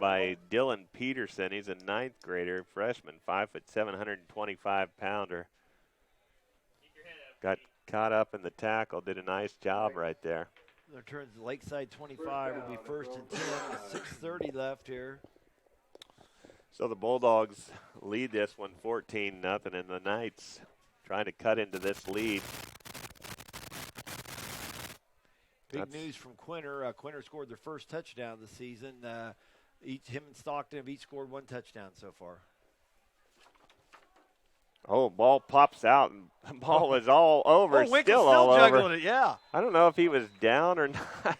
by Dylan Peterson. He's a 9th grader, freshman, 5'7", 125-pounder. Got caught up in the tackle, did a nice job right there. Their turns to Lakeside 25 will be 1st and 10, 6:30 left here. So the Bulldogs lead this one 14-0, and the Knights trying to cut into this lead. Big news from Quinter. Quinter scored their first touchdown this season. Him and Stockton have each scored 1 touchdown so far. Oh, ball pops out, and the ball is all over. Still all juggling over. It, yeah. I don't know if he was down or not.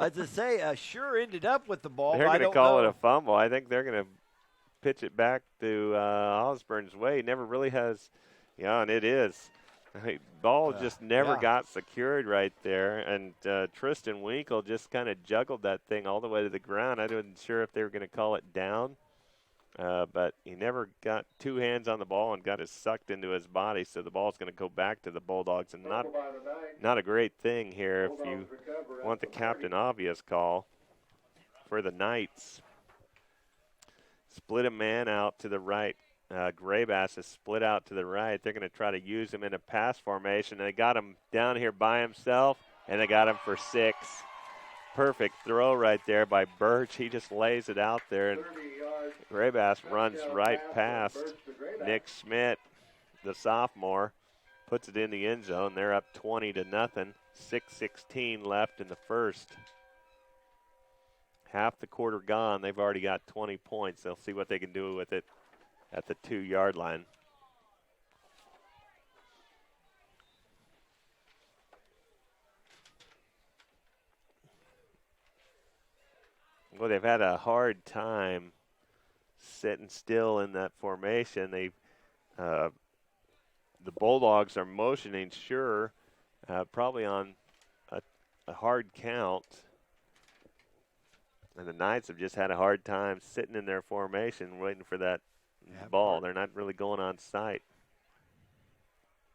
As I say, sure ended up with the ball. They're going to call it a fumble. I think they're going to pitch it back to Osborne's way. He never really has, and it is. Ball just never got secured right there, and Tristan Winkle just kind of juggled that thing all the way to the ground. I wasn't sure if they were going to call it down, but he never got 2 hands on the ball and got it sucked into his body, so the ball's going to go back to the Bulldogs, and not a great thing here if you want the Captain Obvious call for the Knights. Split a man out to the right. Graybass is split out to the right. They're going to try to use him in a pass formation. They got him down here by himself, and they got him for 6. Perfect throw right there by Birch. He just lays it out there, and Graybass runs right past Nick Schmidt, the sophomore, puts it in the end zone. They're up 20-0. 6:16 left in the first. Half the quarter gone. They've already got 20 points. They'll see what they can do with it at the 2-yard line. Well, they've had a hard time sitting still in that formation. The Bulldogs are motioning, sure, probably on a hard count. And the Knights have just had a hard time sitting in their formation waiting for that ball. They're not really going on sight.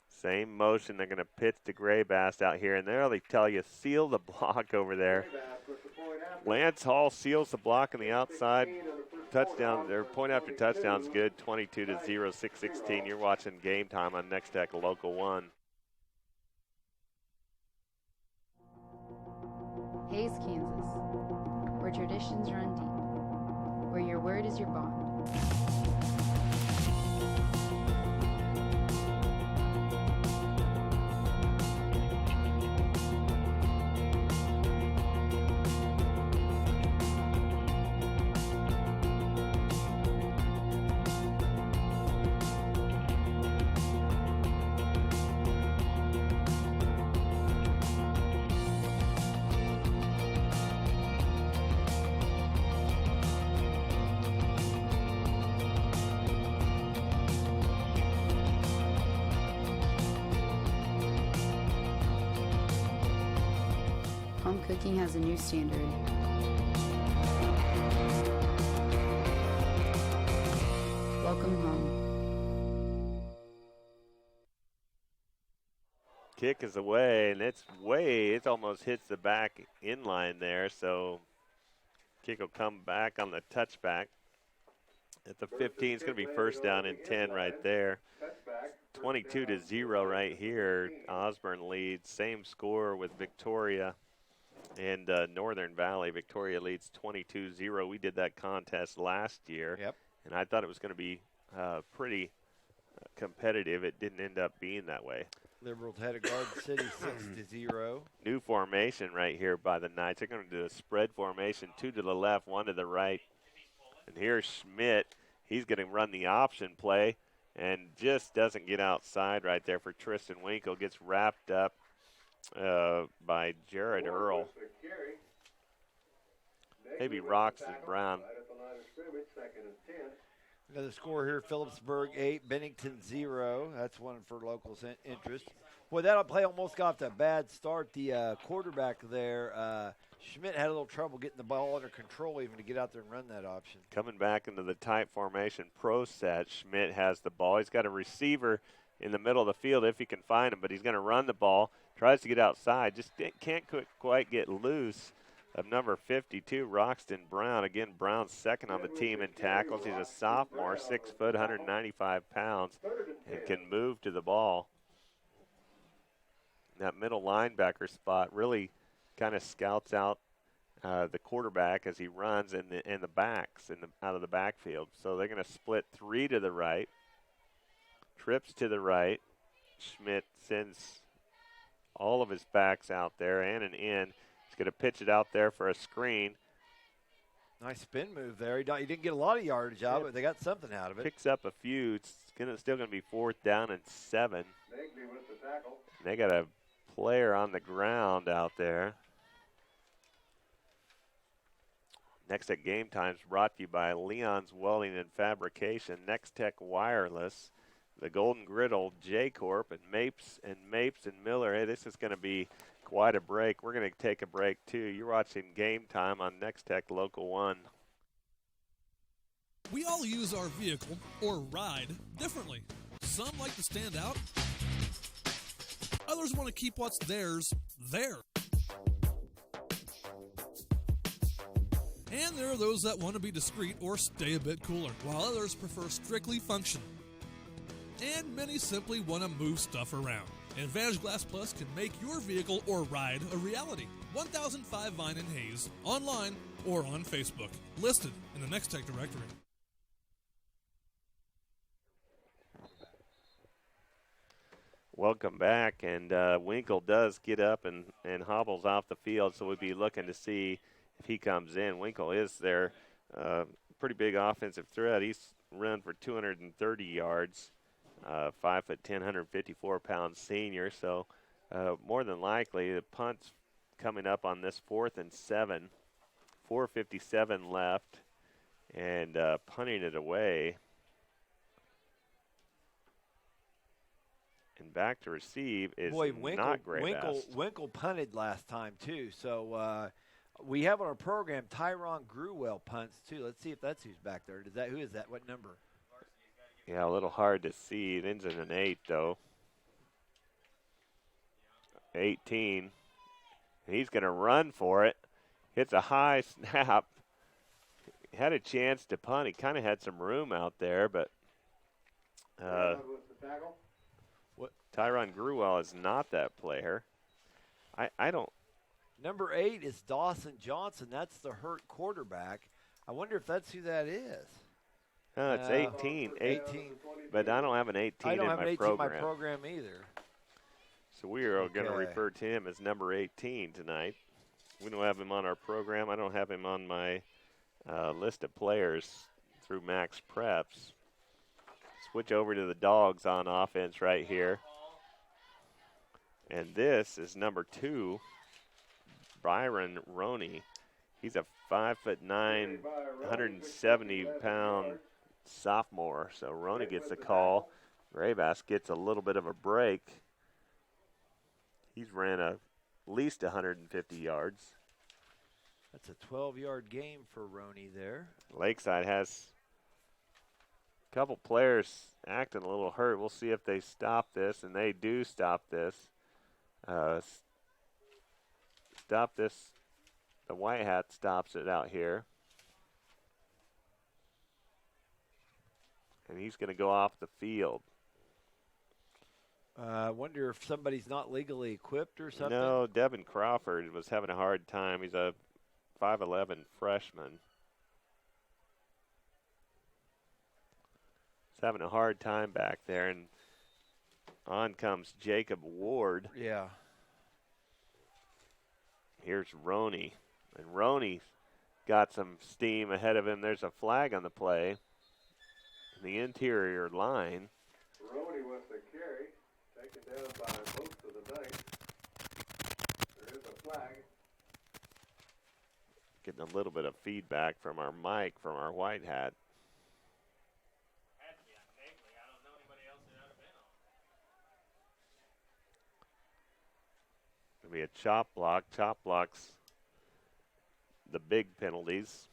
Same motion. They're going to pitch to Graybass out here. And there they tell you, seal the block over there. Lance Hall seals the block on the outside. Touchdown, their point after touchdown's good. 22-0, 6:16. You're watching Game Time on Nex-Tech Local 1. Hays, Kansas, where traditions run deep, where your word is your bond. Home cooking has a new standard. Welcome home. Kick is away, and it almost hits the back inline there, so kick will come back on the touchback. At the 15, it's going to be first down and 10 right there. 22-0 right here. Osborne leads. Same score with Victoria and Northern Valley. Victoria leads 22-0. We did that contest last year, and I thought it was going to be pretty competitive. It didn't end up being that way. Liberals head of Garden City 6-0. New formation right here by the Knights. They're going to do a spread formation, 2 to the left, 1 to the right. And here's Schmidt. He's going to run the option play and just doesn't get outside right there for Tristan Winkle. Gets wrapped up by Jared Earl. Maybe Roxton Brown. Another score here, Phillipsburg 8, Bennington 0. That's one for locals' interest. Boy, that play almost got off to a bad start. The quarterback there, Schmidt, had a little trouble getting the ball under control even to get out there and run that option. Coming back into the tight formation pro set, Schmidt has the ball. He's got a receiver in the middle of the field if he can find him, but he's going to run the ball, tries to get outside, just can't quite get loose of number 52, Roxton Brown. Again, Brown's second on the team in tackles. He's a sophomore, 6 foot, 195 pounds, and can move to the ball. That middle linebacker spot really kind of scouts out the quarterback as he runs and the backs out of the backfield. So they're going to split 3 to the right, trips to the right. Schmidt sends all of his backs out there and an in. He's going to pitch it out there for a screen. Nice spin move there. He didn't get a lot of yardage out of it, but they got something out of it. Picks up a few. It's still going to be 4th down and 7. They got a player on the ground out there. Nex-Tech Game Time is brought to you by Leon's Welding and Fabrication, Nex-Tech Wireless, the Golden Griddle, J-Corp, and Mapes and Miller. Hey, this is going to be quite a break. We're going to take a break, too. You're watching Game Time on Nex-Tech Local 1. We all use our vehicle, or ride, differently. Some like to stand out. Others want to keep what's theirs, there. And there are those that want to be discreet or stay a bit cooler, while others prefer strictly function. And many simply want to move stuff around. Advantage Glass Plus can make your vehicle or ride a reality. 1005 Vine and Hayes, online or on Facebook. Listed in the Nex-Tech directory. Welcome back, and Winkle does get up and hobbles off the field, so we'll be looking to see if he comes in. Winkle is their pretty big offensive threat. He's run for 230 yards, 5'10", 154-pound senior, so more than likely the punt's coming up on this 4th and 7, 4:57 left, and punting it away. And back to receive is not great. Winkle punted last time, too. So we have on our program Tyron Grewell punts, too. Let's see if that's who's back there. Who is that? What number? Yeah, a little hard to see. It ends in an 8, though. 18. He's going to run for it. Hits a high snap. Had a chance to punt. He kind of had some room out there, but Tyron Grewell is not that player. I don't. Number 8 is Dawson Johnson. That's the hurt quarterback. I wonder if that's who that is. It's 18. 18. But I don't have an 18 in my program. I don't have an 18 in my program either. So we are going to refer to him as number 18 tonight. We don't have him on our program. I don't have him on my list of players through Max Preps. Switch over to the Dogs on offense right here. And this is number 2, Byron Roney. He's a 5'9", 170-pound sophomore. So Roney gets the call. Graybass gets a little bit of a break. He's ran a least 150 yards. That's a 12-yard game for Roney there. Lakeside has a couple players acting a little hurt. We'll see if they stop this, and they do stop this. Stop this. The white hat stops it out here. And he's going to go off the field. I wonder if somebody's not legally equipped or something. No, Devin Crawford was having a hard time. He's a 5'11" freshman. He's having a hard time back there, and on comes Jacob Ward. Yeah. Here's Roney, and Roney's got some steam ahead of him. There's a flag on the play. In the interior line. Roney with the carry, taken down by most of the night. There is a flag. Getting a little bit of feedback from our mic, from our white hat. It'll be a chop block. Chop blocks the big penalties.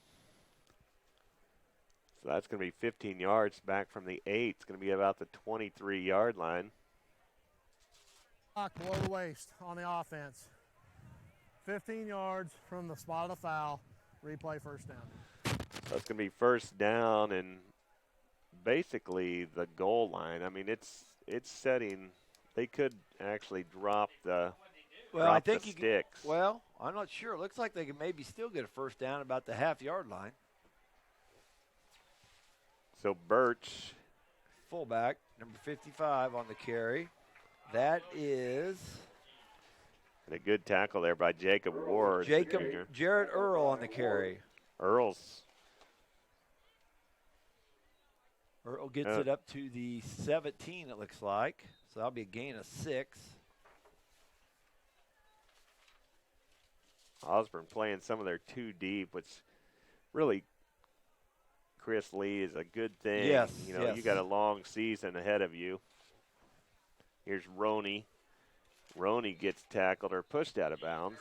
So that's going to be 15 yards back from the 8. It's going to be about the 23-yard line. Block below the waist on the offense. 15 yards from the spot of the foul. Replay first down. So it's going to be first down and basically the goal line. I mean, it's setting. They could actually drop the I think the sticks. Well, I'm not sure. It looks like they can maybe still get a first down about the half-yard line. So Birch. Fullback, number 55 on the carry. That is. And a good tackle there by Jacob Ward. Jarrett Earl on the carry. Earl gets it up to the 17, it looks like. So that'll be a gain of 6. Osborne playing some of their 2 deep, which really Chris Lee is a good thing. Yes. You got a long season ahead of you. Here's Roney. Roney gets tackled or pushed out of bounds.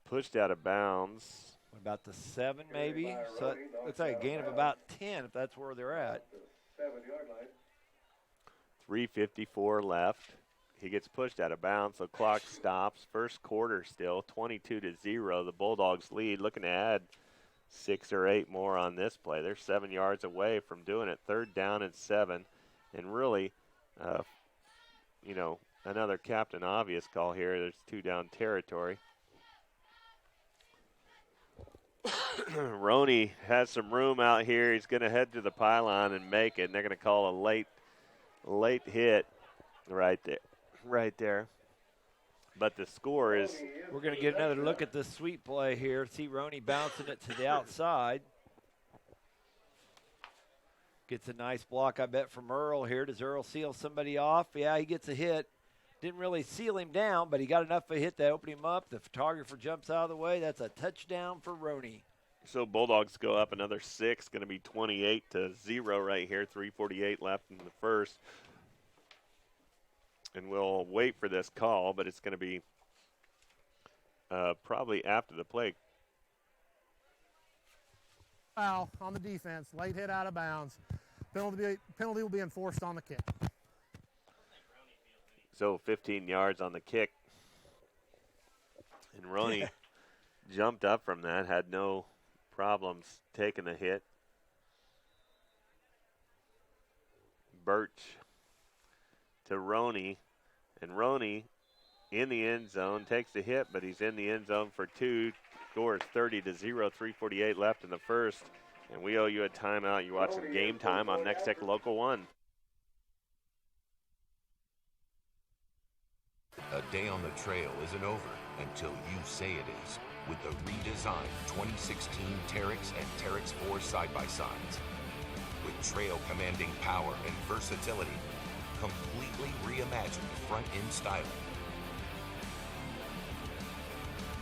Pushed out of bounds. What about the 7 maybe? So it looks like a gain of about 10 if that's where they're at. 7-yard line. 3:54 left. He gets pushed out of bounds, so clock stops. First quarter still, 22-0. The Bulldogs lead, looking to add 6 or 8 more on this play. They're 7 yards away from doing it. 3rd down and 7. And really, another Captain Obvious call here. There's 2 down territory. Roney has some room out here. He's going to head to the pylon and make it. And they're going to call a late hit right there. But the score is. We're going to get another look at this sweep play here. See Roney bouncing it to the outside. Gets a nice block, I bet, from Earl here. Does Earl seal somebody off? Yeah, he gets a hit. Didn't really seal him down, but he got enough of a hit to open him up. The photographer jumps out of the way. That's a touchdown for Roney. So Bulldogs go up another 6. Going to be 28-0 right here. 3:48 left in the first. And we'll wait for this call, but it's going to be probably after the play. Foul on the defense. Late hit out of bounds. Penalty will be enforced on the kick. So 15 yards on the kick. And Roney jumped up from that, had no problems taking the hit. Birch to Roney, and Roney in the end zone takes the hit, but he's in the end zone for 2. Scores 30-0, 3:48 left in the first, and we owe you a timeout. You're watching Game Time on Nex-Tech Local 1. A day on the trail isn't over until you say it is with the redesigned 2016 Terex and Terex 4 side-by-sides. With trail-commanding power and versatility, completely reimagined front-end styling.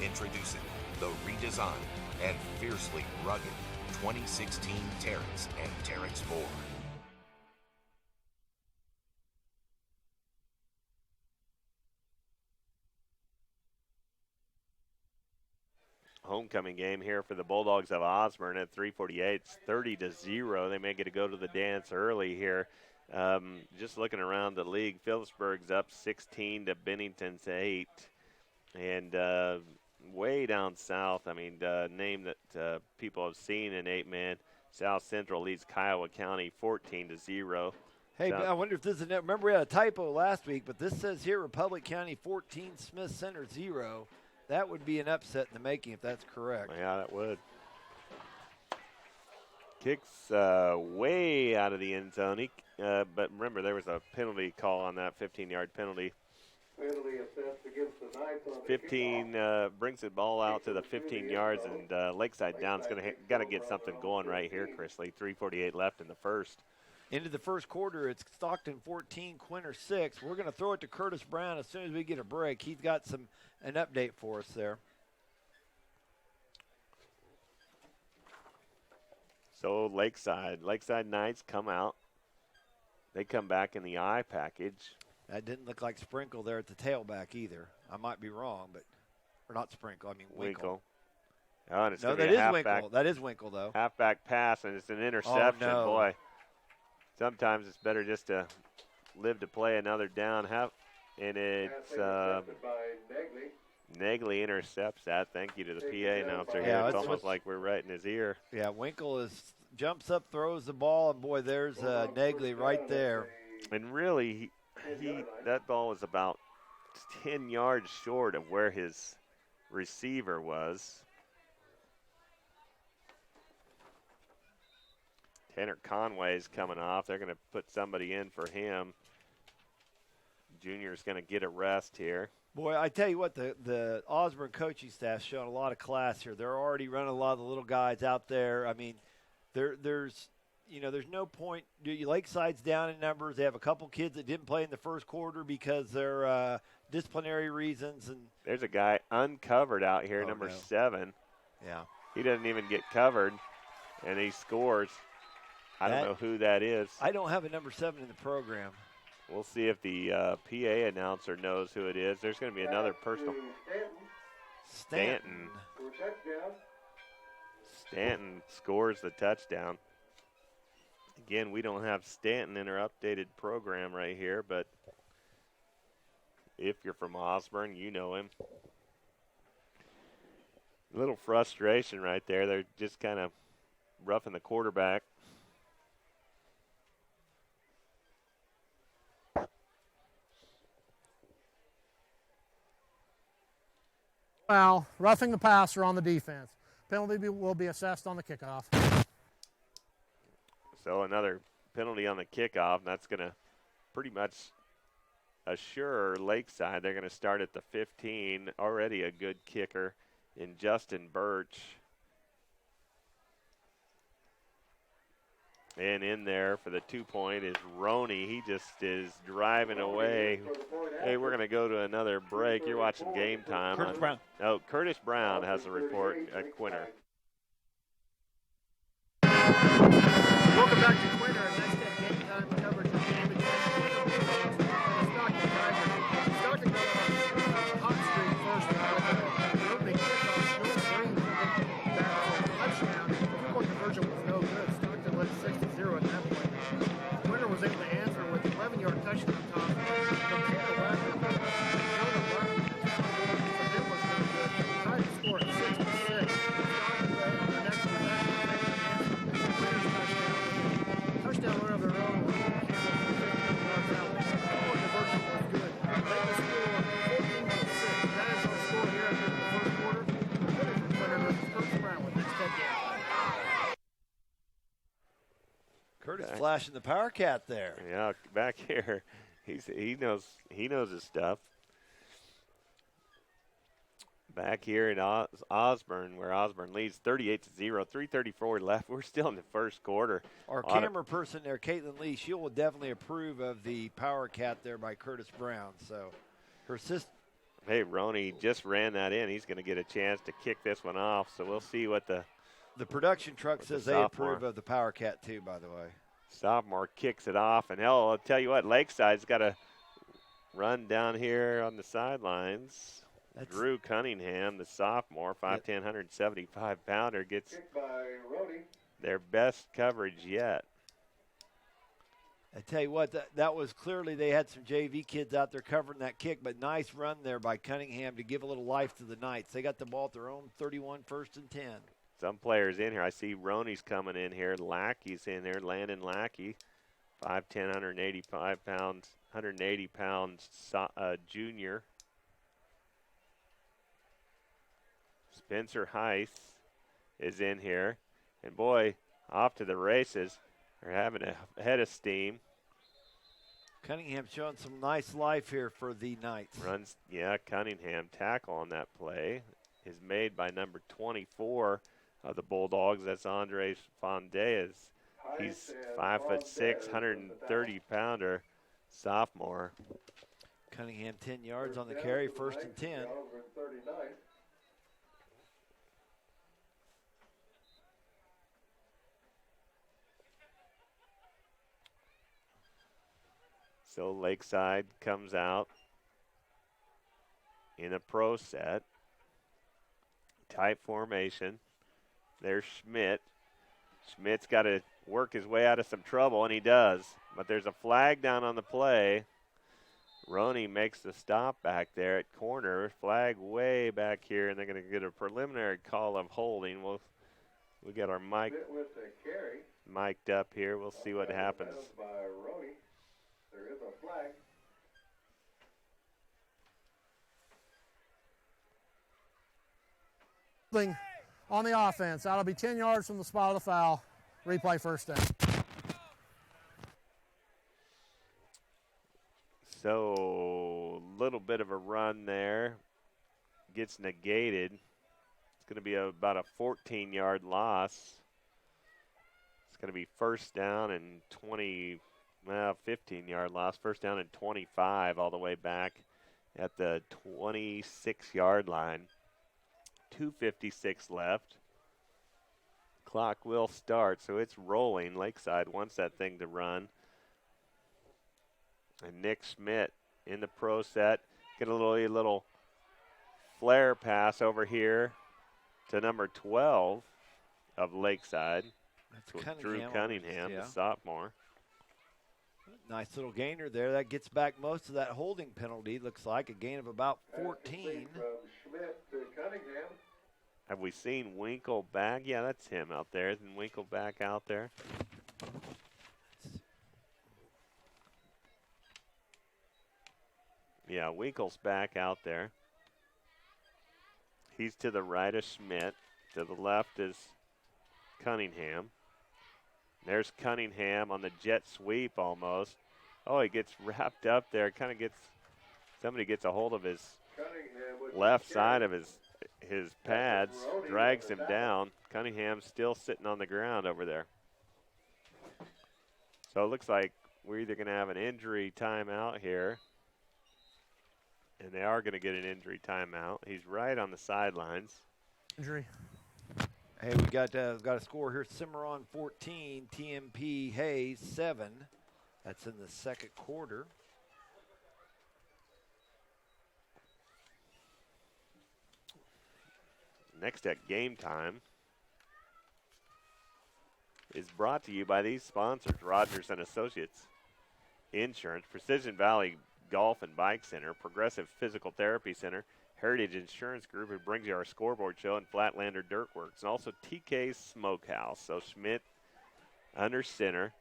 Introducing the redesigned and fiercely rugged 2016 Terex and Terex 4. homecoming game here for the Bulldogs of Osborne at 3:48. It's 30-0. They may get to go to the dance early here. Just looking around the league, Phillipsburg's up 16 to Bennington's 8. And way down south, I mean, name that people have seen in 8-man, South Central leads Kiowa County 14-0. Hey, I wonder if this is – remember we had a typo last week, but this says here Republic County 14, Smith Center 0. That would be an upset in the making if that's correct. Yeah, that would. Kicks way out of the end zone. But remember, there was a penalty call on that 15-yard penalty. Penalty assessed against the Knights on the 15 brings the ball out to the 15 yards, and Lakeside Down's got to get something going right here, Chris Lee. 3:48 left in the first. Into the first quarter, it's Stockton 14, Quinter 6. We're going to throw it to Curtis Brown as soon as we get a break. He's got an update for us there. So Lakeside Knights come out. They come back in the I package. That didn't look like Sprinkle there at the tailback either. I might be wrong, or not Sprinkle, I mean Winkle. Oh, and it's no, that is Winkle. That is Winkle, though. Halfback pass, and it's an interception. Oh, no. Boy, sometimes it's better just to live to play another down. And it's Negley intercepts that. Thank you to the PA announcer here. It's almost like we're right in his ear. Yeah, Winkle jumps up, throws the ball, and boy, there's Negley right there. And really, that ball was about 10 yards short of where his receiver was. Tanner Conway's coming off. They're going to put somebody in for him. Junior's going to get a rest here. Boy, I tell you what, the Osborne coaching staff's showing a lot of class here. They're already running a lot of the little guys out there. I mean, there's no point. Lakeside's down in numbers. They have a couple kids that didn't play in the first quarter because they're disciplinary reasons. And there's a guy uncovered out here, number 7. Yeah. He doesn't even get covered, and he scores. I don't know who that is. I don't have a number 7 in the program. We'll see if the PA announcer knows who it is. There's going to be another personal. Stanton. Stanton scores the touchdown. Again, we don't have Stanton in our updated program right here, but if you're from Osborne, you know him. A little frustration right there. They're just kind of roughing the quarterback. Foul, roughing the passer on the defense. Penalty will be assessed on the kickoff. So another penalty on the kickoff, and that's going to pretty much assure Lakeside. They're going to start at the 15. Already a good kicker in Justin Birch. And in there for the 2-point is Roney. He just is driving away. Hey, we're going to go to another break. You're watching Game Time. Curtis Brown. Oh, Curtis Brown has a report at Quinter. Welcome back to Quinter and Nex-Tech Game Time coverage of the game between Stockton Tigers. Stockton got on hot streak first with the opening kickoff. Bill Green back for a touchdown. The 2-point conversion was no good. Stockton led 6-0 at that point. Quinter was able to answer with an 11-yard touchdown toss from Tanner Wagner. Jonah Wagner for him was no good. Tied the score at 6-6. Stockton led on the next possession. Touchdown run of their own. Conversion was good. They will score 14-6. That is our score here after the first quarter. Quinter versus Curtis Brown with Nex-Tech game. Curtis flashing the power cat there. Yeah, back here, he knows his stuff. Back here in Osborne, where Osborne leads 38-0, 3:34 left. We're still in the first quarter. Our camera person there, Caitlin Lee, she will definitely approve of the power cat there by Curtis Brown. So her sister. Hey, Roney just ran that in. He's going to get a chance to kick this one off. So we'll see what the production truck says they approve of the power cat too, by the way. Sophomore kicks it off, and I'll tell you what, Lakeside's got to run down here on the sidelines. Drew Cunningham, the sophomore, 5'10", 175-pounder, gets their best coverage yet. I tell you what, that was clearly they had some JV kids out there covering that kick, but nice run there by Cunningham to give a little life to the Knights. They got the ball at their own 31, 1st and 10. Some players in here. I see Roney's coming in here. Lackey's in there. Landon Lackey, 5'10", 185 pounds, 180 pounds junior. Spencer Heiss is in here. And boy, off to the races. They're having a head of steam. Cunningham showing some nice life here for the Knights. Cunningham tackle on that play is made by number 24 of the Bulldogs. That's Andres Fondeas. He's 5'6", 130-pounder, sophomore. Cunningham 10 yards on the carry, 1st and 10. So Lakeside comes out in a pro set. Tight formation. There's Schmidt. Schmidt's got to work his way out of some trouble, and he does. But there's a flag down on the play. Roney makes the stop back there at corner. Flag way back here, and they're going to get a preliminary call of holding. We got our mic mic'd up here. We'll see what happens. There is a flag. On the offense. That'll be 10 yards from the spot of the foul. Replay 1st down. So, a little bit of a run there. Gets negated. It's going to be about a 14-yard loss. It's going to be 1st down and 15-yard loss. 1st down and 25 all the way back at the 26-yard line. 2:56 left. Clock will start, so it's rolling. Lakeside wants that thing to run. And Nick Schmidt in the pro set. Get a little flare pass over here to number 12 of Lakeside. That's Drew Cunningham, the sophomore. Nice little gainer there. That gets back most of that holding penalty. Looks like a gain of about 14. Schmidt to Cunningham. Have we seen Winkle back? Yeah, that's him out there. Isn't Winkle back out there? Yeah, Winkle's back out there. He's to the right of Schmidt. To the left is Cunningham. There's Cunningham on the jet sweep almost. Oh, he gets wrapped up there. Somebody gets a hold of his left side of his pads, drags him down. Cunningham's still sitting on the ground over there. So it looks like we're either going to have an injury timeout here, and they are going to get an injury timeout. He's right on the sidelines. Injury. Hey, we got a score here. Cimarron 14, TMP Hayes 7. That's in the 2nd quarter. Nex-Tech Game Time is brought to you by these sponsors: Rogers and Associates Insurance, Precision Valley Golf and Bike Center, Progressive Physical Therapy Center, Heritage Insurance Group, who brings you our scoreboard show, and Flatlander Dirt Works, and also TK's Smokehouse. So Schmidt under center.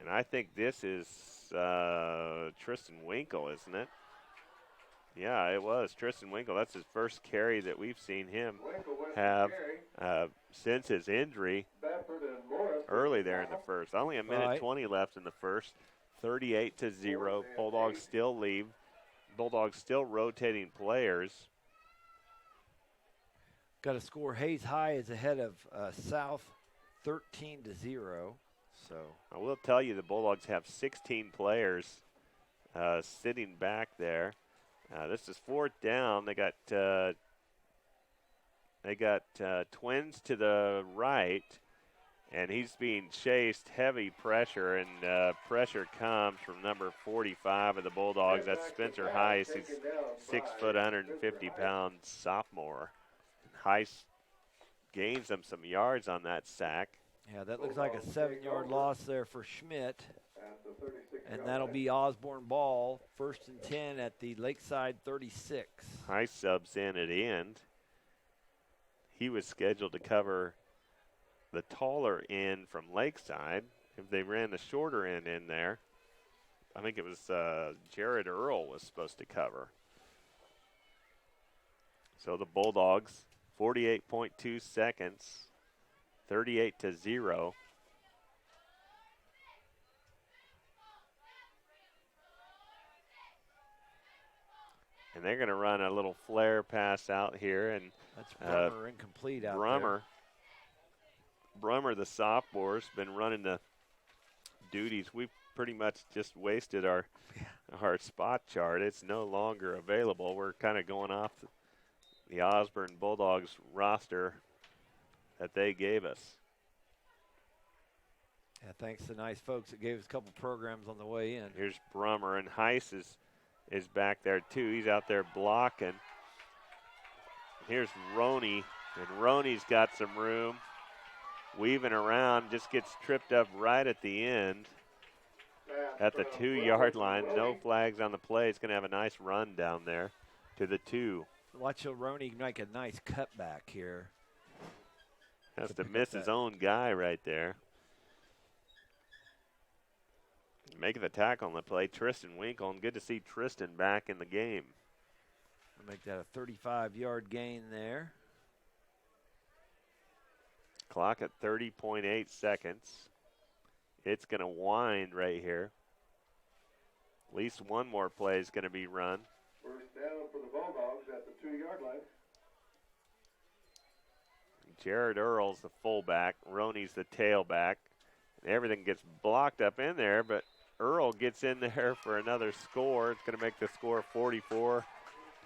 And I think this is Tristan Winkle, isn't it? Yeah, it was Tristan Winkle. That's his first carry that we've seen him have since his injury early there in the first. Only a minute 20 left in the first. 38-0. Bulldogs still lead. Bulldogs still rotating players. Got a score. Hayes High is ahead of South 13-0. So I will tell you the Bulldogs have 16 players sitting back there. This is 4th down. They got Twins to the right, And he's being chased, heavy pressure, and pressure comes from number 45 of the Bulldogs. That's Spencer Heiss. He's 6 foot, 150-pound sophomore. Heiss gains him some yards on that sack. Yeah, that looks like a 7-yard loss there for Schmidt. And that'll be Osborne ball, 1st and 10 at the Lakeside 36. Heiss subs in at end. He was scheduled to cover the taller end from Lakeside. If they ran the shorter end in there, I think it was Jared Earl was supposed to cover. So the Bulldogs, 48.2 seconds, 38-0. And they're going to run a little flare pass out here. And that's Brummer incomplete out there. Brummer, the sophomore, has been running the duties. We've pretty much just wasted our spot chart. It's no longer available. We're kind of going off the Osborne Bulldogs roster that they gave us. Yeah, thanks to nice folks that gave us a couple programs on the way in. Here's Brummer, and Heiss is back there too. He's out there blocking. Here's Roney, and Roney's got some room. Weaving around, just gets tripped up right at the end at the 2-yard line. No flags on the play. It's going to have a nice run down there to the 2. Watch Roney make a nice cutback here. Has to miss his own guy right there. Making the tackle on the play, Tristan Winkle, and good to see Tristan back in the game. Make that a 35-yard gain there. Clock at 30.8 seconds. It's going to wind right here. At least one more play is going to be run. First down for the Bulldogs at the 2-yard line. Jared Earl's the fullback. Roney's the tailback. Everything gets blocked up in there, but Earl gets in there for another score. It's going to make the score 44-0,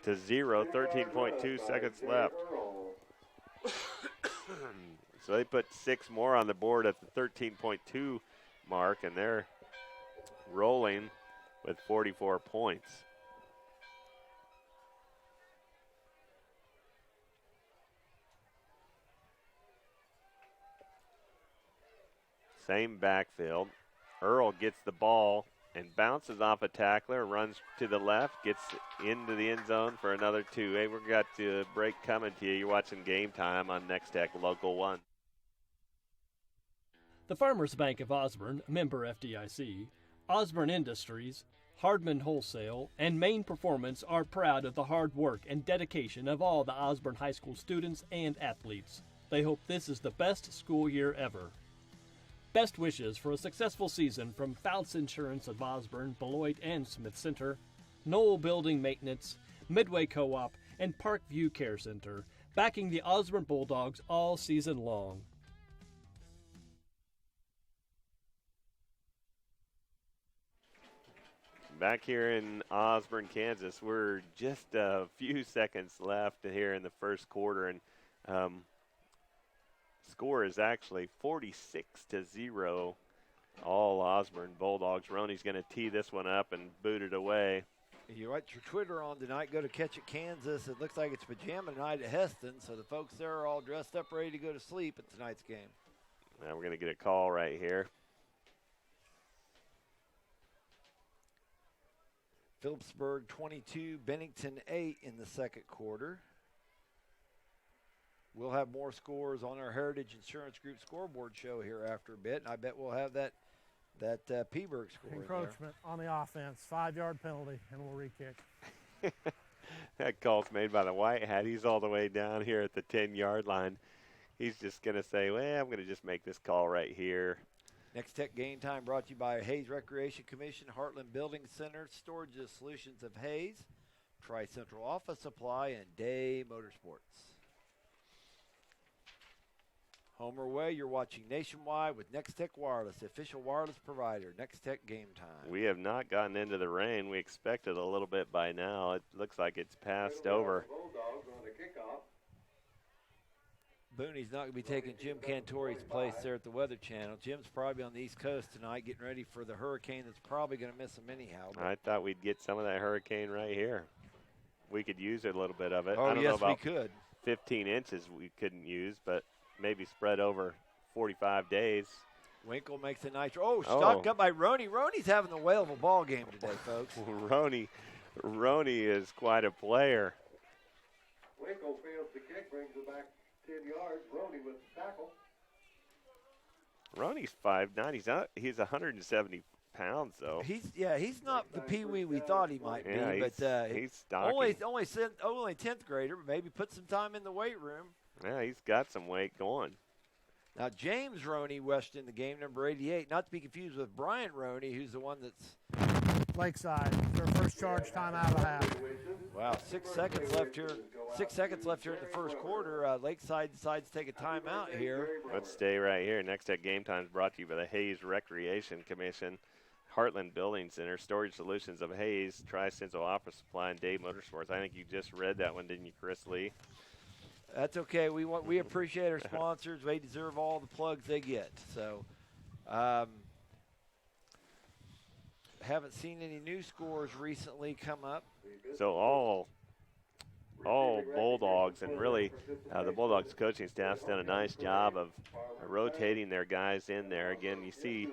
13.2 seconds left. So they put 6 more on the board at the 13.2 mark, and they're rolling with 44 points. Same backfield. Earl gets the ball and bounces off a tackler, runs to the left, gets into the end zone for another 2. Hey, we've got a break coming to you. You're watching Game Time on Nex-Tech Local 1. The Farmers Bank of Osborne, member FDIC, Osborne Industries, Hardman Wholesale, and Main Performance are proud of the hard work and dedication of all the Osborne High School students and athletes. They hope this is the best school year ever. Best wishes for a successful season from Fouts Insurance of Osborne, Beloit, and Smith Center, Knoll Building Maintenance, Midway Co-op, and Parkview Care Center, backing the Osborne Bulldogs all season long. Back here in Osborne, Kansas, we're just a few seconds left here in the first quarter, and score is actually 46-0. All Osborne Bulldogs. Roney's going to tee this one up and boot it away. You watch your Twitter on tonight. Go to Catch It Kansas. It looks like it's pajama night at Heston, so the folks there are all dressed up, ready to go to sleep at tonight's game. Now we're going to get a call right here. Phillipsburg 22, Bennington 8 in the second quarter. We'll have more scores on our Heritage Insurance Group scoreboard show here after a bit, and I bet we'll have that Peaburg score. Encroachment on the offense, 5-yard penalty, and we'll re-kick. That call's made by the White Hat. He's all the way down here at the 10-yard line. He's just going to say, well, I'm going to just make this call right here. Nex-Tech Game Time brought to you by Hayes Recreation Commission, Heartland Building Center, Storage Solutions of Hayes, Tri-Central Office Supply, and Day Motorsports. Homer Way, you're watching Nationwide with Nex-Tech Wireless, the official wireless provider. Nex-Tech Game Time. We have not gotten into the rain. We expected a little bit by now. It looks like it's passed over. Booney's not going to be taking Jim Cantori's place there at the Weather Channel. Jim's probably on the East Coast tonight getting ready for the hurricane that's probably going to miss him anyhow. I thought we'd get some of that hurricane right here. We could use a little bit of it. Oh, I don't yes, know about we could. 15 inches we couldn't use, but maybe spread over 45 days. Winkle makes a nice. Oh, stopped up by Roney. Roney's having the whale of a ball game today, folks. Roney is quite a player. Winkle fields the kick, brings it back 10 yards. Roney with the tackle. Roney's 5'9". He's 170 pounds, though. He's not the peewee we thought he might be, but he's stocky. Only 10th grader, but maybe put some time in the weight room. Yeah, he's got some weight going. Now, James Roney rushed in the game, number 88, not to be confused with Brian Roney, who's the one that's Lakeside, their first charge time out of the half. Wow, 6 seconds left here. 6 seconds left here in the first quarter. Lakeside decides to take a timeout here. Let's stay right here. Next Game Time is brought to you by the Hayes Recreation Commission, Heartland Building Center, Storage Solutions of Hayes, Tri-Central Office Supply, and Dave Motorsports. I think you just read that one, didn't you, Chris Lee? That's okay. We appreciate our sponsors. They deserve all the plugs they get. So, haven't seen any new scores recently come up. So all Bulldogs, and really the Bulldogs coaching staff's done a nice job of rotating their guys in there. Again, you see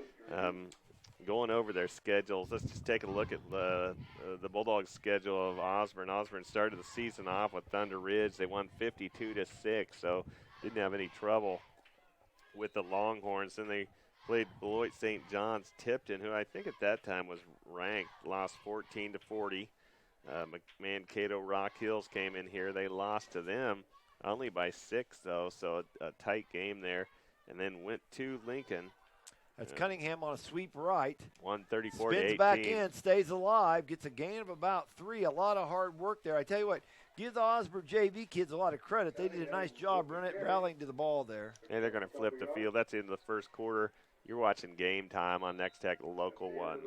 going over their schedules. Let's just take a look at the Bulldogs schedule of Osborne. Osborne started the season off with Thunder Ridge. They won 52-6, so didn't have any trouble with the Longhorns. Then they played Beloit St. John's Tipton, who I think at that time was ranked, lost 14-40. Mankato Rock Hills came in here. They lost to them only by 6, though, so a tight game there. And then went to Lincoln. That's Cunningham on a sweep right. 134-18. Spins back in, stays alive, gets a gain of about 3. A lot of hard work there. I tell you what, give the Osborne JV kids a lot of credit. They did a nice job rallying to the ball there. And they're going to flip the field. That's in the first quarter. You're watching Game Time on Nex-Tech Local 1.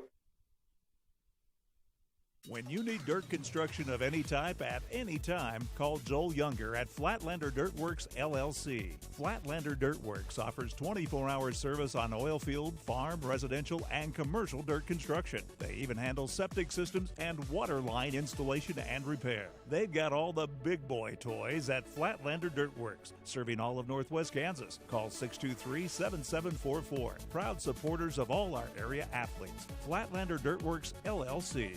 When you need dirt construction of any type at any time, call Joel Younger at Flatlander Dirt Works, LLC. Flatlander Dirt Works offers 24-hour service on oil field, farm, residential, and commercial dirt construction. They even handle septic systems and water line installation and repair. They've got all the big boy toys at Flatlander Dirt Works, serving all of Northwest Kansas. Call 623-7744. Proud supporters of all our area athletes. Flatlander Dirt Works, LLC.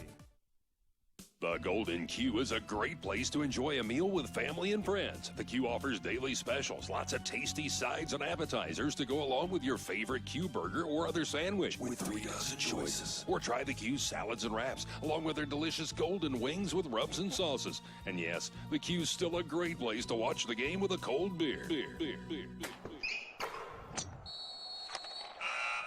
The Golden Q is a great place to enjoy a meal with family and friends. The Q offers daily specials, lots of tasty sides and appetizers to go along with your favorite Q burger or other sandwich with 3 dozen choices. Or try the Q salads and wraps, along with their delicious golden wings with rubs and sauces. And yes, the Q's still a great place to watch the game with a cold beer.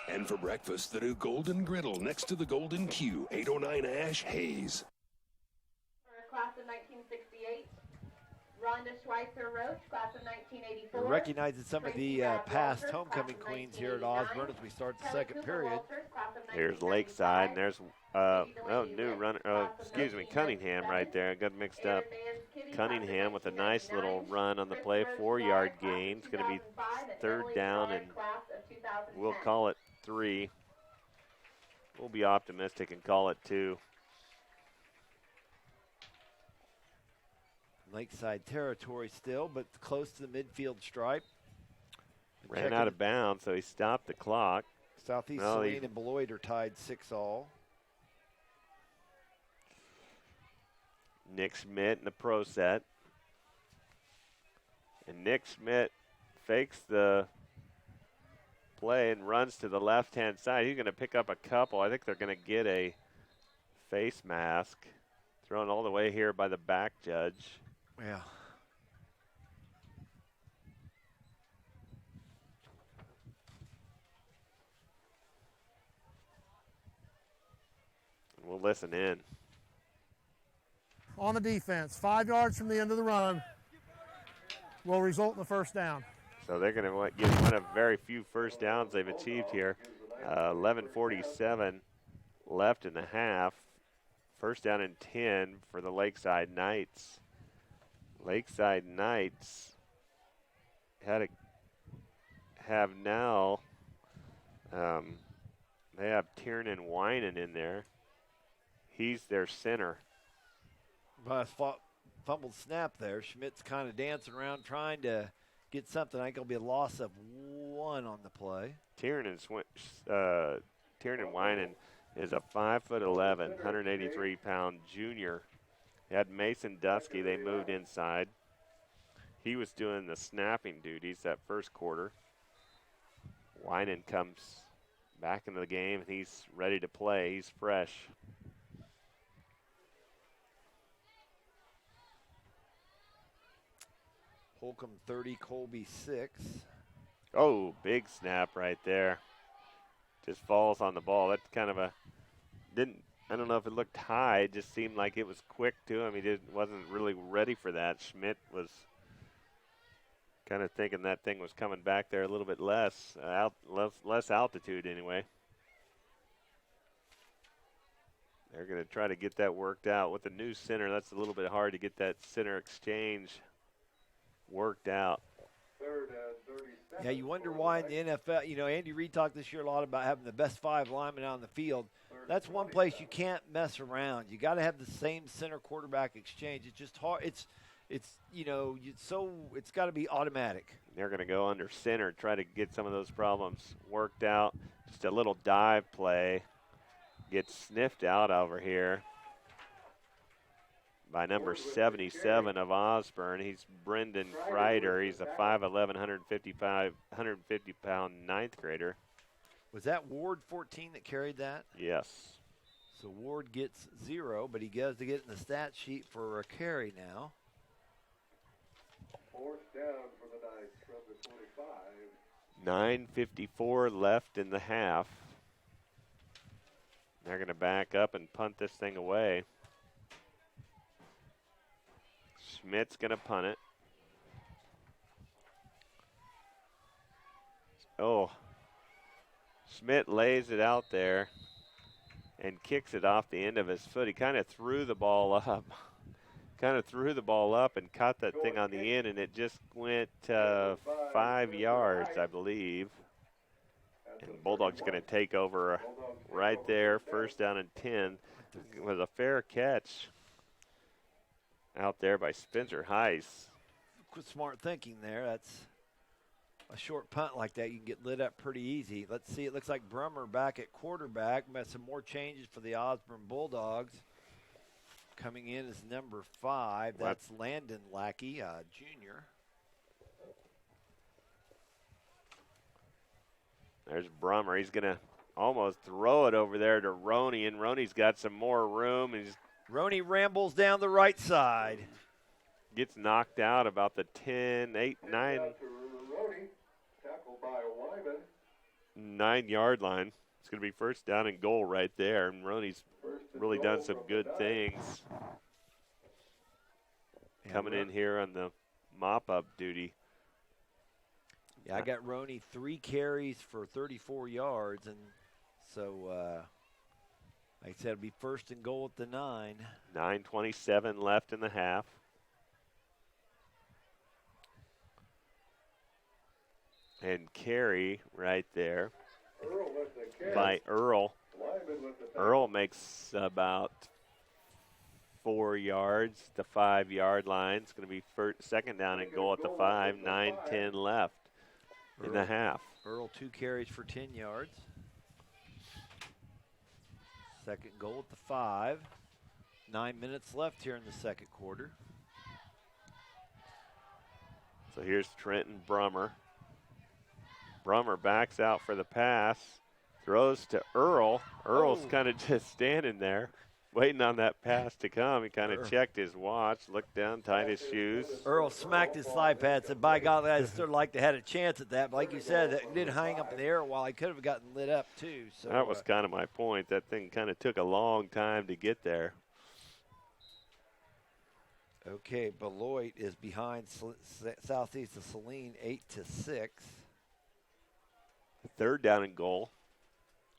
And for breakfast, the new Golden Griddle next to the Golden Q, 809 Ash, Hayes. Class of 1968, Rhonda Schweitzer Roach, class of 1984. We're recognizing some of the past homecoming queens here at Osborne as we start the second period. Here's Lakeside, and there's new runner. Cunningham right there. I got mixed up. Cunningham with a nice little run on the play, 4-yard gain. It's going to be 3rd down, and we'll call it 3. We'll be optimistic and call it 2. Lakeside territory still, but close to the midfield stripe. Ran out of bounds, so he stopped the clock. Southeast Saline and Beloit are tied 6-all. Nick Schmidt in the pro set. And Nick Schmidt fakes the play and runs to the left-hand side. He's going to pick up a couple. I think they're going to get a face mask thrown all the way here by the back judge. Yeah. We'll listen in. On the defense, 5 yards from the end of the run will result in a first down. So they're going to get one of very few first downs they've achieved here. 11:47 left in the half. First down and 10 for the Lakeside Knights. Lakeside Knights have now, they have Tiernan Winan in there. He's their center. Nice fumbled snap there. Schmidt's kind of dancing around trying to get something. I think it'll be a loss of 1 on the play. Tiernan Winan is a 5'11", 183-pound junior. They had Mason Dusky. They moved inside. He was doing the snapping duties that first quarter. Winan comes back into the game, and he's ready to play. He's fresh. Holcomb 30, Colby 6. Oh, big snap right there. Just falls on the ball. That's kind of I don't know if it looked high. It just seemed like it was quick to him. He wasn't really ready for that. Schmidt was kind of thinking that thing was coming back there a little bit less altitude anyway. They're going to try to get that worked out. With the new center, that's a little bit hard to get that center exchange worked out. Yeah, you wonder why in the NFL, Andy Reid talked this year a lot about having the best 5 linemen out on the field. That's one place you can't mess around. You got to have the same center quarterback exchange. It's just hard. It's got to be automatic. They're going to go under center, try to get some of those problems worked out. Just a little dive play. Gets sniffed out over here by number 77 of Osborne. He's Brendan Kreider. He's a 5'11", 150-pound ninth grader. Was that Ward 14 that carried that? Yes. So Ward gets 0, but he goes to get in the stat sheet for a carry now. 4th down for the Knights from the 25. 9:54 left in the half. They're going to back up and punt this thing away. Schmidt's going to punt it. Oh. Schmidt lays it out there and kicks it off the end of his foot. He kind of threw the ball up. And caught that thing on the end, and it just went 5 yards, I believe. And Bulldogs going to take over right there, 1st down and 10. It was a fair catch out there by Spencer Heiss. Smart thinking there. That's a short punt like that. You can get lit up pretty easy. Let's see. It looks like Brummer back at quarterback. Some more changes for the Osborne Bulldogs. Coming in is number 5. That's Landon Lackey, junior. There's Brummer. He's going to almost throw it over there to Roney, and Roney's got some more room. Roney rambles down the right side. Gets knocked out about the 10, 8, 9. Tackled by Wyman. 9-yard line. It's going to be 1st down and goal right there, and Roney's really done some good things. Coming in here on the mop-up duty. Yeah, I got Roney 3 carries for 34 yards, and so like I said, it'll be 1st and goal at the 9. 9:27 left in the half. And carry right there by Earl. Earl makes about 4 yards, the 5-yard line. It's going to be 2nd down and goal at the 5, 9:10 left in the half. Earl 2 carries for 10 yards. 2nd goal at the 5. 9 minutes left here in the 2nd quarter. So here's Trenton Brummer. Brummer backs out for the pass, throws to Earl. Earl's kind of just standing there, waiting on that pass to come. He kind of checked his watch, looked down, tied his shoes. Earl smacked his thigh pad, said, by God, I sort of like to had a chance at that. But like you said, it did hang up in the air a while. He could have gotten lit up, too. So that was kind of my point. That thing kind of took a long time to get there. Okay, Beloit is behind Southeast of Saline 8-6. 3rd down and goal.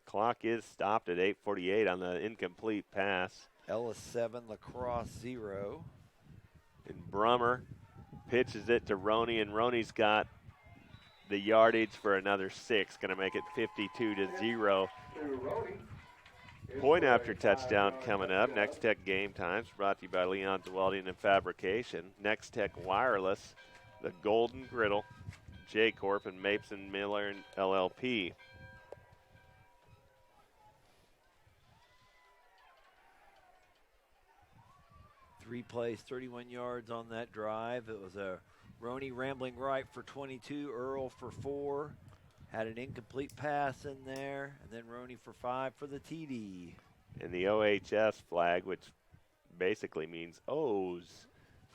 Clock is stopped at 8:48 on the incomplete pass. Ellis 7, Lacrosse 0. And Brummer pitches it to Roney, and Roney's got the yardage for another 6, going to make it 52-0. Point after touchdown coming up. Nex-Tech Game Times brought to you by Leon's Welding and Fabrication. Nex-Tech Wireless, the Golden Griddle, J-Corp, and Mapes and Miller and LLP. Three plays, 31 yards on that drive. It was a Roney rambling right for 22, Earl for 4. Had an incomplete pass in there, and then Roney for 5 for the TD. And the OHS flag, which basically means O's,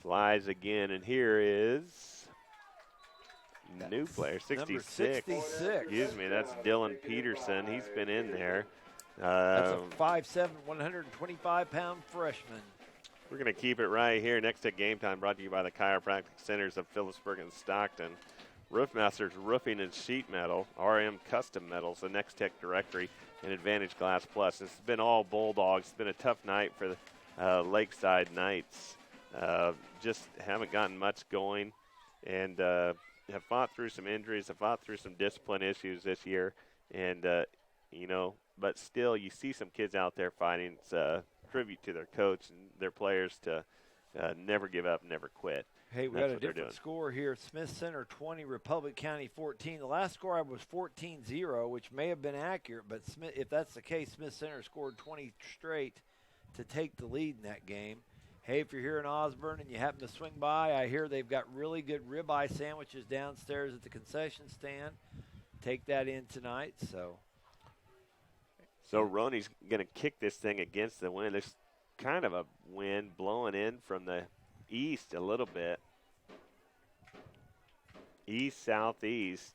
flies again. And here is new player, 66. 66. Excuse me, that's Dylan Peterson. He's been in there. That's a 5'7", 125-pound freshman. We're going to keep it right here. Nex-Tech Game Time brought to you by the Chiropractic Centers of Phillipsburg and Stockton. Roofmasters Roofing and Sheet Metal, RM Custom Metals, the Nex-Tech Directory, and Advantage Glass Plus. This has been all Bulldogs. It's been a tough night for the Lakeside Knights. Just haven't gotten much going and have fought through some injuries, have fought through some discipline issues this year. And, but still you see some kids out there fighting. It's a tribute to their coach and their players to never give up, never quit. Hey, we got a different score here. Smith Center 20, Republic County 14. The last score I was 14-0, which may have been accurate, but if that's the case, Smith Center scored 20 straight to take the lead in that game. Hey, if you're here in Osborne and you happen to swing by, I hear they've got really good ribeye sandwiches downstairs at the concession stand. Take that in tonight. So Roney's going to kick this thing against the wind. There's kind of a wind blowing in from the east a little bit. East, southeast.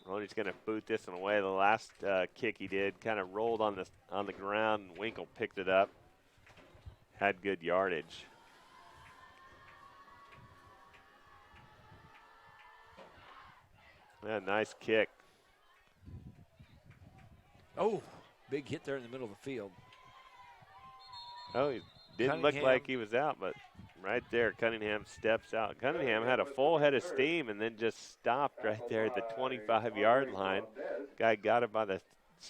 Roney's going to boot this one away. The last kick he did kind of rolled on the ground, and Winkle picked it up. Had good yardage. Yeah, nice kick. Oh, big hit there in the middle of the field. Oh, he didn't look like he was out, but right there, Cunningham steps out. Cunningham had a full head of steam and then just stopped right there at the 25-yard line. Guy got him by the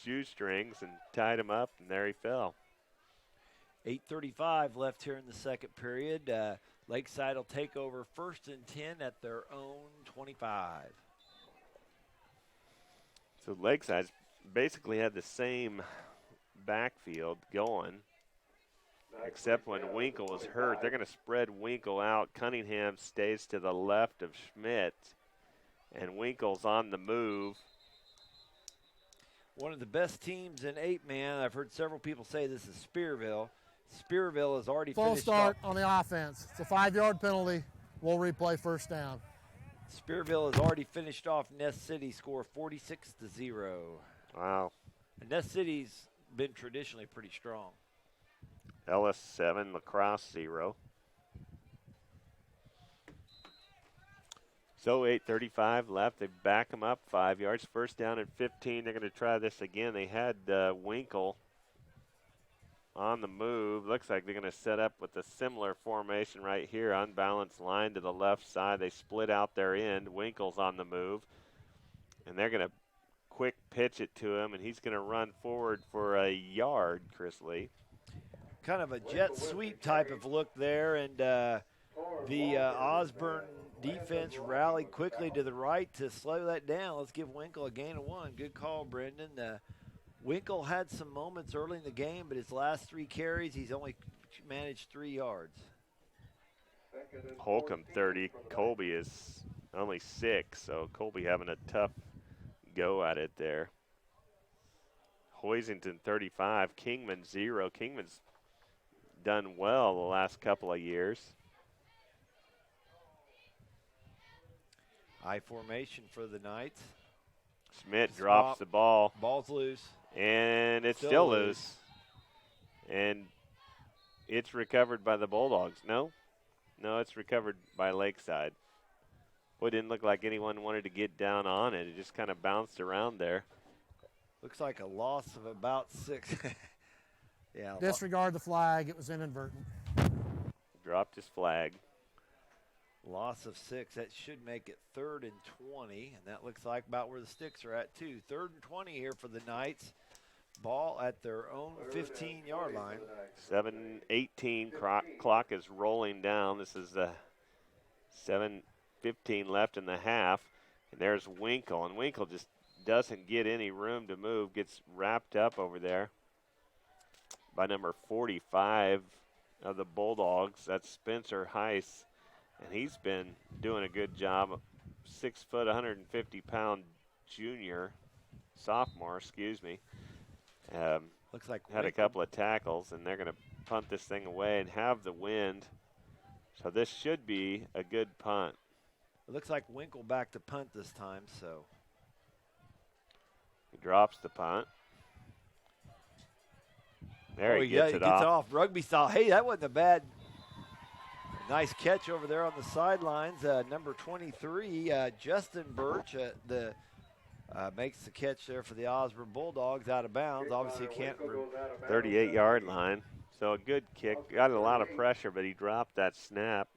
shoestrings and tied him up, and there he fell. 8:35 left here in the second period. Lakeside will take over 1st and 10 at their own 25. So Lakeside's basically had the same backfield going, except when Winkle was hurt. They're going to spread Winkle out. Cunningham stays to the left of Schmidt, and Winkle's on the move. One of the best teams in 8-man. I've heard several people say this is Spearville. Spearville has already full finished start off. on the offense. It's a 5-yard penalty. We'll replay first down. Spearville has already finished off Nest City, score 46-0. Wow. And Nest City's been traditionally pretty strong. Ellis 7, Lacrosse 0. So 8:35 left. They back them up 5 yards. First down and 15. They're going to try this again. They had Winkle on the move. Looks like they're going to set up with a similar formation right here. Unbalanced line to the left side. They split out their end. Winkle's on the move. And they're going to quick pitch it to him, and he's going to run forward for a yard, Chris Lee. Kind of a jet sweep type of look there, and the Osborne defense rallied quickly to the right to slow that down. Let's give Winkle a gain of 1. Good call, Brendan. Winkle had some moments early in the game, but his last 3 carries, he's only managed 3 yards. Holcomb 30. Colby is only 6, so Colby having a tough go at it there. Hoisington 35. Kingman 0. Kingman's done well the last couple of years. I formation for the Knights. Schmidt drops the ball. Ball's loose. And it's still loose. And it's recovered by the Bulldogs. No, it's recovered by Lakeside. Boy, it didn't look like anyone wanted to get down on it. It just kind of bounced around there. Looks like a loss of about 6. Yeah. Disregard the flag. It was inadvertent. Dropped his flag. Loss of 6. That should make it 3rd and 20, and that looks like about where the sticks are at, too. 3rd and 20 here for the Knights. Ball at their own 15-yard line. 7:18 clock is rolling down. This is the 7:15 left in the half. And there's Winkle, and Winkle just doesn't get any room to move, gets wrapped up over there by number 45 of the Bulldogs. That's Spencer Heiss, and he's been doing a good job. 6 foot, 150-pound sophomore, excuse me. Looks like had a couple of tackles, and they're going to punt this thing away and have the wind. So this should be a good punt. It looks like Winkle back to punt this time, so. He drops the punt. There he gets it off. Rugby style. Hey, that wasn't a bad. Nice catch over there on the sidelines. Number 23, Justin Birch, makes the catch there for the Osborne Bulldogs out of bounds. Obviously can't. 38-yard line. So a good kick. Got a lot of pressure, but he dropped that snap.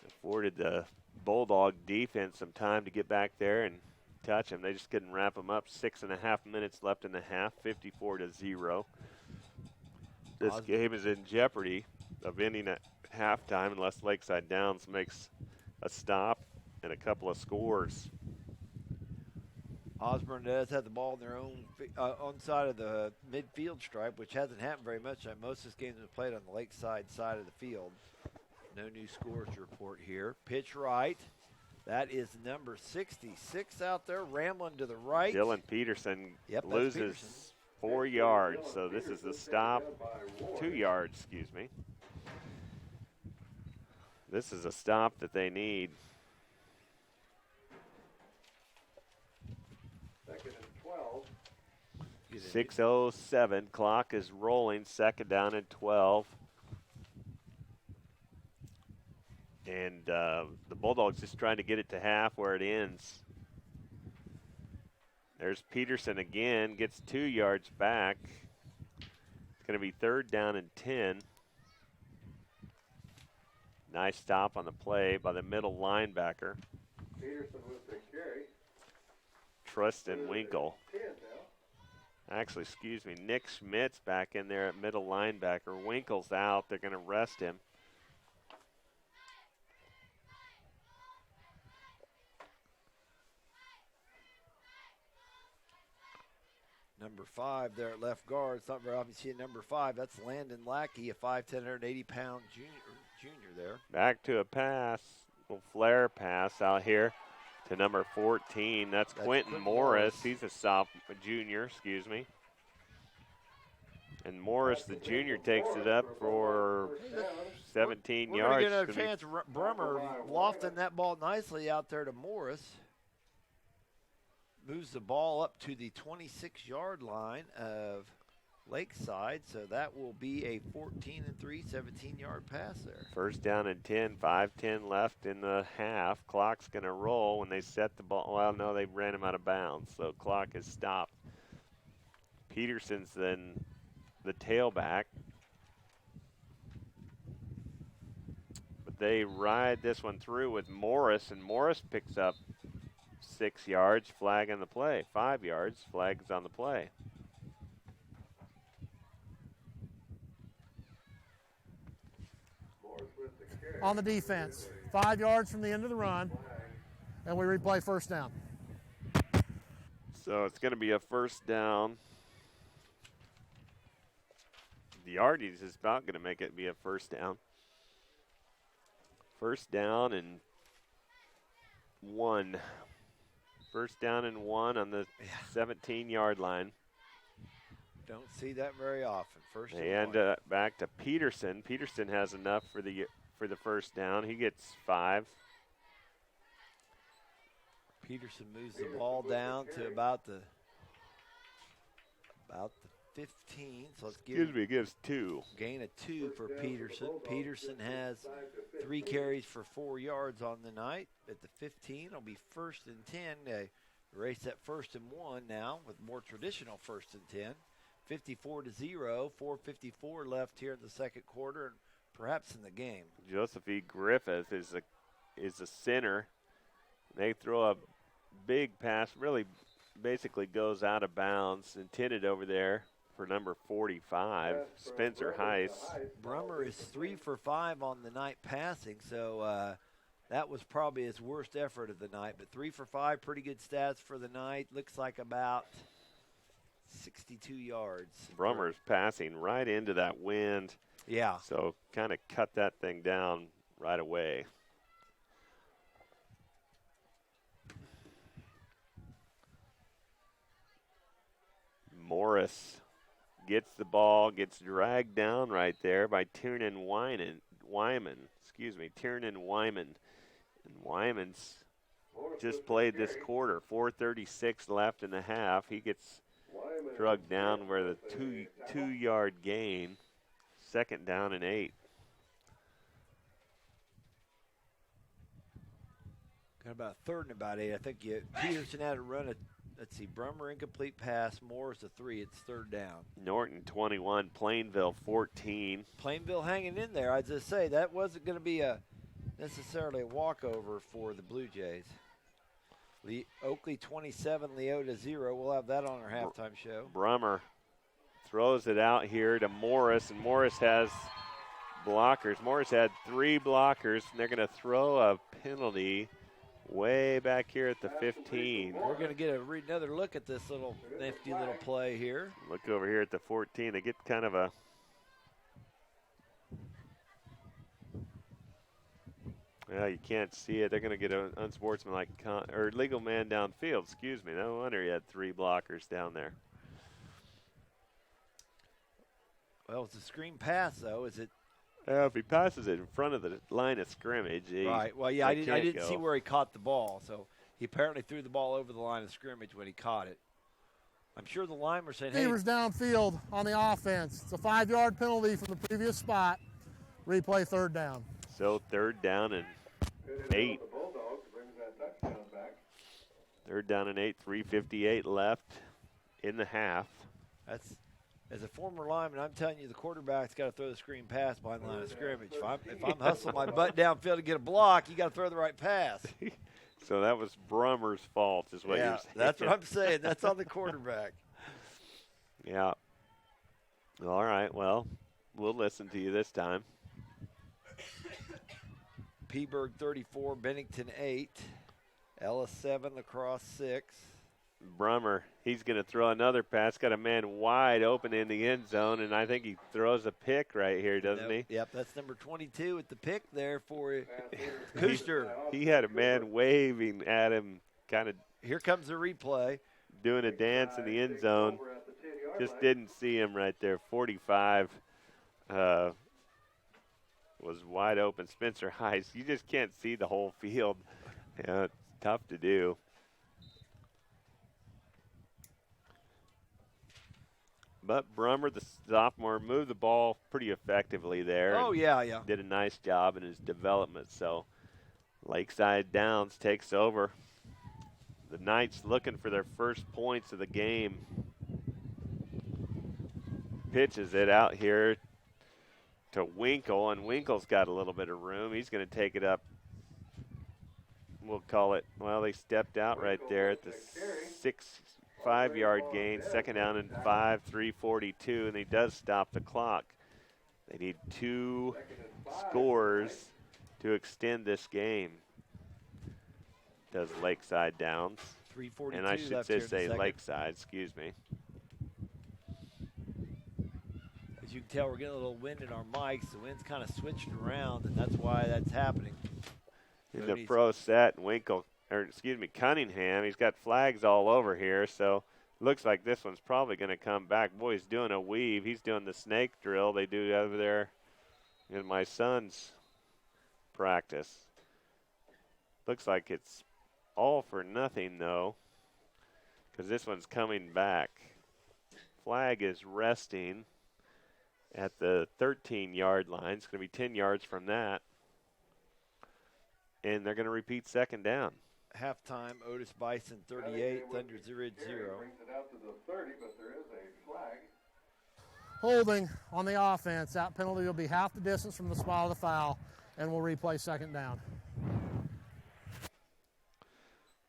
Afforded the Bulldog defense some time to get back there and touch him. They just couldn't wrap him up. 6.5 minutes left in the half, 54-0. This game is in jeopardy of ending at halftime unless Lakeside Downs makes a stop and a couple of scores. Osborne does have the ball on their own side of the midfield stripe, which hasn't happened very much. Most of this game has been played on the Lakeside side of the field. No new scores to report here. Pitch right. That is number 66 out there, rambling to the right. Dylan Peterson loses 4 yards, so this is the stop. 2 yards, excuse me. This is a stop that they need. 6:07, clock is rolling, 2nd down and 12. And the Bulldogs just trying to get it to half where it ends. There's Peterson again, gets 2 yards back. It's going to be 3rd down and 10. Nice stop on the play by the middle linebacker. Peterson with the carry. Tristan Winkle. Actually, excuse me, Nick Schmidt's back in there at middle linebacker. Winkle's out. They're going to rest him. Number 5 there at left guard. It's not very often you see a number 5. That's Landon Lackey, a 5'10", 180-pound junior there. Back to a pass, little flare pass out here to number 14. That's Quentin Morris. He's a junior, excuse me. And Morris, the junior, takes it up for 17 yards. We're going to get another chance. Brummer lofting that ball nicely out there to Morris. Moves the ball up to the 26-yard line of Lakeside, so that will be a 14-3, 17-yard pass there. 1st down and 10, 5:10 left in the half. Clock's going to roll when they set the ball. Well, no, they ran him out of bounds, so clock is stopped. Peterson's then the tailback. But they ride this one through with Morris, and Morris picks up 6 yards, flag on the play. 5 yards, flags on the play. On the defense, 5 yards from the end of the run, and we replay 1st down. So it's going to be a 1st down. The yardage is about going to make it be a 1st down. 1st down and 1. 1st down and 1 on the 17-yard line. Don't see that very often. First and back to Peterson. Peterson has enough for the 1st down. He gets 5. Peterson moves the ball down to about the 15. So let's gives 2. Gain of 2 for Peterson. Peterson has 3 carries for 4 yards on the night. At the 15, it'll be 1st and 10. They race that 1st and 1 now with more traditional 1st and 10. 54-0. 4:54 left here in the 2nd quarter. And perhaps in the game. Joseph E. Griffith is a center. They throw a big pass, really basically goes out of bounds, intended over there for number 45, Spencer Heiss. Brummer is 3 for 5 on the night passing, so that was probably his worst effort of the night. But 3 for 5, pretty good stats for the night. Looks like about 62 yards. Brummer's passing right into that wind. Yeah. So kind of cut that thing down right away. Morris gets the ball, gets dragged down right there by Tiernan Wyman. Tiernan Wyman. And Wyman's just played this quarter. 4:36 left in the half. He gets drugged down where the two-yard gain. 2nd down and 8. Got about 3rd and about 8. I think Peterson had to run let's see, Brummer incomplete pass, Morris a 3. It's 3rd down. Norton 21, Plainville 14. Plainville hanging in there. I just say that wasn't going to be necessarily a walkover for the Blue Jays. Oakley 27, Leota 0. We'll have that on our halftime show. Brummer throws it out here to Morris, and Morris has blockers. Morris had 3 blockers, and they're going to throw a penalty way back here at the 15. We're going to get another look at this little nifty little play here. Look over here at the 14. They get kind of a well, you can't see it. They're going to get an unsportsmanlike or legal man downfield. Excuse me. No wonder he had 3 blockers down there. Well, it's a screen pass, though. Is it? If he passes it in front of the line of scrimmage, right. Well, yeah, I didn't see where he caught the ball, so he apparently threw the ball over the line of scrimmage when he caught it. I'm sure the lineman said, "Hey, Beavers downfield on the offense. It's a 5-yard penalty from the previous spot. Replay 3rd down." So 3rd down and 8. 3rd down and 8. 3:58 left in the half. That's. As a former lineman, I'm telling you, the quarterback's got to throw the screen pass behind the line of scrimmage. If I'm hustling my butt downfield to get a block, you got to throw the right pass. So that was Brummer's fault, is what you're saying. That's what I'm saying. That's on the quarterback. Yeah. All right. Well, we'll listen to you this time. Peaburg 34, Bennington 8, Ellis 7, Lacrosse 6. Brummer, he's going to throw another pass. Got a man wide open in the end zone, and I think he throws a pick right here, doesn't he? Yep, that's number 22 with the pick there for Kuster. He had a man waving at him, kind of. Here comes the replay. Doing a dance in the end zone. Just didn't see him right there. 45 was wide open. Spencer Heiss, you just can't see the whole field. Yeah, it's tough to do. But Brummer, the sophomore, moved the ball pretty effectively there. Oh, yeah. Did a nice job in his development. So Lakeside Downs takes over. The Knights looking for their first points of the game. Pitches it out here to Winkle, and Winkle's got a little bit of room. He's going to take it up. We'll call it, well, they stepped out right there at the 5-yard gain, 2nd down and 5, 3:42, and he does stop the clock. They need 2 scores to extend this game. Does Lakeside Downs. 3:42 and I should left just say here in the Lakeside, excuse me. As you can tell, we're getting a little wind in our mics. The wind's kind of switched around, and that's why that's happening. In the pro set, Cunningham, he's got flags all over here, so looks like this one's probably going to come back. Boy, he's doing a weave. He's doing the snake drill they do over there in my son's practice. Looks like it's all for nothing, though, because this one's coming back. Flag is resting at the 13-yard line. It's going to be 10 yards from that. And they're going to repeat 2nd down. Halftime, Otis Bison 38, Thunder Ridge 0. Brings it out to the 30, but there is a flag. holding on the offense, that penalty will be half the distance from the spot of the foul, and we'll replay second down.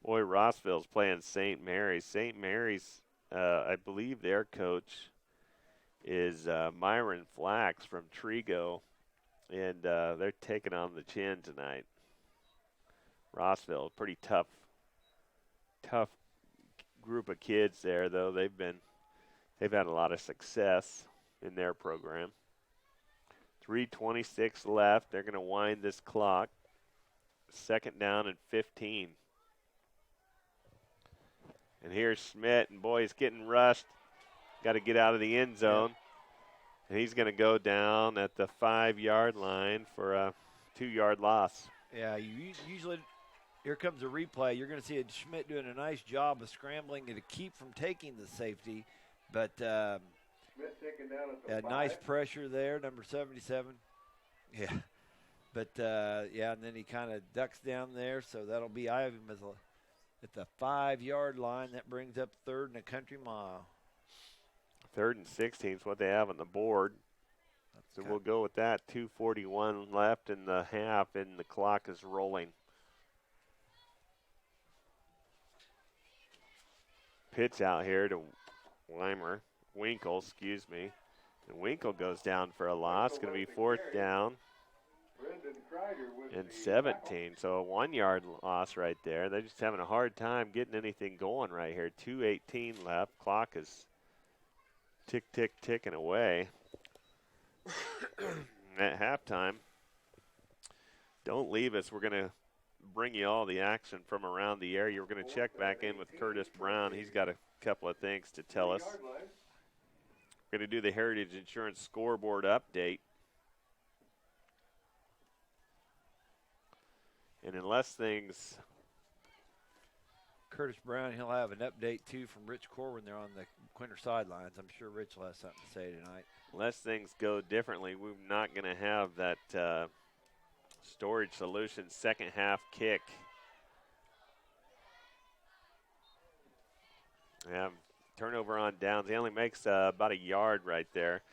Boy, Rossville's playing St. Mary's. St. Mary's, I believe their coach is Myron Flax from Trigo, and they're taking on the chin tonight. Rossville, pretty tough group of kids there, though. They've had a lot of success in their program. 3:26 left. They're going to wind this clock. Second down and 15. And here's Schmidt, and boy, he's getting rushed. Got to get out of the end zone. Yeah. And he's going to go down at the 5-yard line for a 2-yard loss. Yeah, you usually, here comes a replay. You're going to see Schmidt doing a nice job of scrambling to keep from taking the safety. But Schmidt taken down at the 5. Nice pressure there, number 77. Yeah. But, and then he kind of ducks down there, so that'll be, I have him as at the 5-yard line. That brings up 3rd and a country mile. 3rd and 16 is what they have on the board. So we'll go with that. 2:41 left in the half, and the clock is rolling. Pitch out here to Winkle, excuse me. And Winkle goes down for a loss. Going to be 4th down and 17. So a 1-yard loss right there. They're just having a hard time getting anything going right here. 2:18 left. Clock is ticking away. At halftime, don't leave us. We're going to bring you all the action from around the area. We're going to check back in with Curtis Brown. He's got a couple of things to tell us. We're going to do the Heritage Insurance scoreboard update. And unless things... Curtis Brown, he'll have an update, too, from Rich Corwin there on the Quinter sidelines. I'm sure Rich will have something to say tonight. Unless things go differently, we're not going to have that Storage Solutions second half kick. Yeah, turnover on downs. He only makes about a yard right there,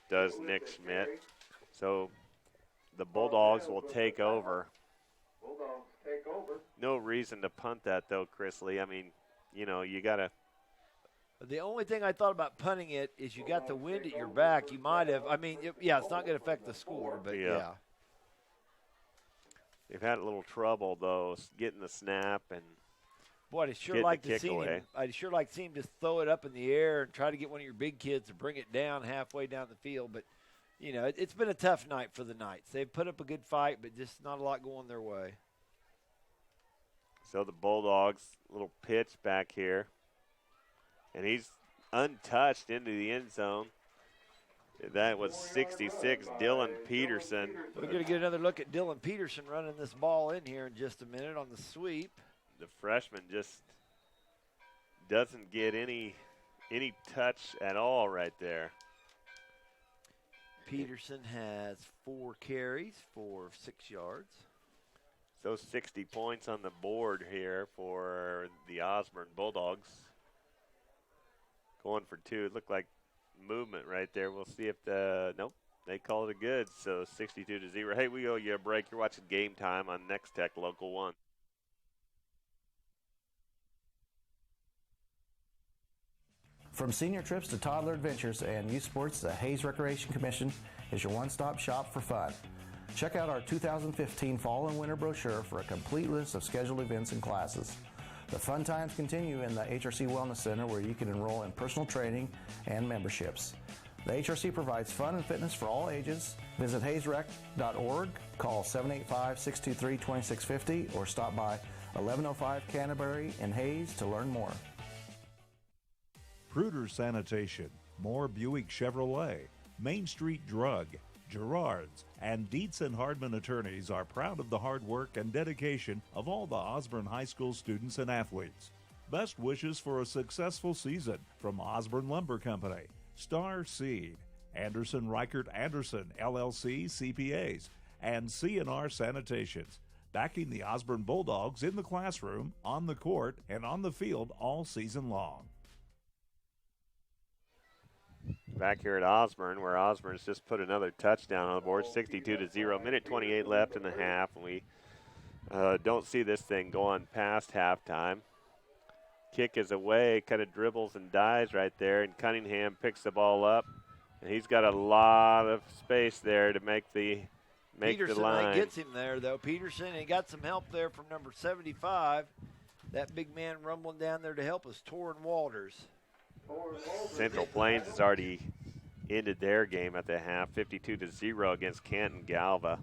does Nick Schmidt. So the Bulldogs will take over. Bulldogs take over. No reason to punt that, though, Chris Lee. I mean, you got to. The only thing I thought about punting it is you got the wind at your back. You might have. I mean, it's not going to affect the score, but yeah. They've had a little trouble, though, getting the snap and boy, I'd sure like to see him. I'd sure like to see him just throw it up in the air and try to get one of your big kids to bring it down halfway down the field. But, it's been a tough night for the Knights. They've put up a good fight, but just not a lot going their way. So the Bulldogs, little pitch back here. And he's untouched into the end zone. That was 66, Dylan Peterson. We're going to get another look at Dylan Peterson running this ball in here in just a minute on the sweep. The freshman just doesn't get any touch at all right there. Peterson has 4 carries for 6 yards. So 60 points on the board here for the Osborne Bulldogs. Going for 2. It looked like movement right there. We'll see if nope, they called it good. So 62-0. Hey, we owe you a break. You're watching Game Time on Nex-Tech Local 1. From senior trips to toddler adventures and youth sports, the Hayes Recreation Commission is your one-stop shop for fun. Check out our 2015 Fall and Winter brochure for a complete list of scheduled events and classes. The fun times continue in the HRC Wellness Center, where you can enroll in personal training and memberships. The HRC provides fun and fitness for all ages. Visit hayesrec.org, call 785-623-2650, or stop by 1105 Canterbury in Hayes to learn more. Pruder Sanitation, Moore Buick Chevrolet, Main Street Drug, Gerard's, and Dietz and Hardman attorneys are proud of the hard work and dedication of all the Osborne High School students and athletes. Best wishes for a successful season from Osborne Lumber Company, Star Seed, Anderson Reichert Anderson LLC CPAs, and C&R Sanitations, backing the Osborne Bulldogs in the classroom, on the court, and on the field all season long. back here at Osborne, where Osborne's just put another touchdown on the board, 62-0. Minute 28 left in the half, and we don't see this thing going past halftime. Kick is away, kind of dribbles and dives right there, and Cunningham picks the ball up, and he's got a lot of space there to make the line. Gets him there, though. Peterson, he got some help there from number 75. That big man rumbling down there to help us, Torrin Walters. Central Plains has already ended their game at the half, 52-0 against Canton Galva.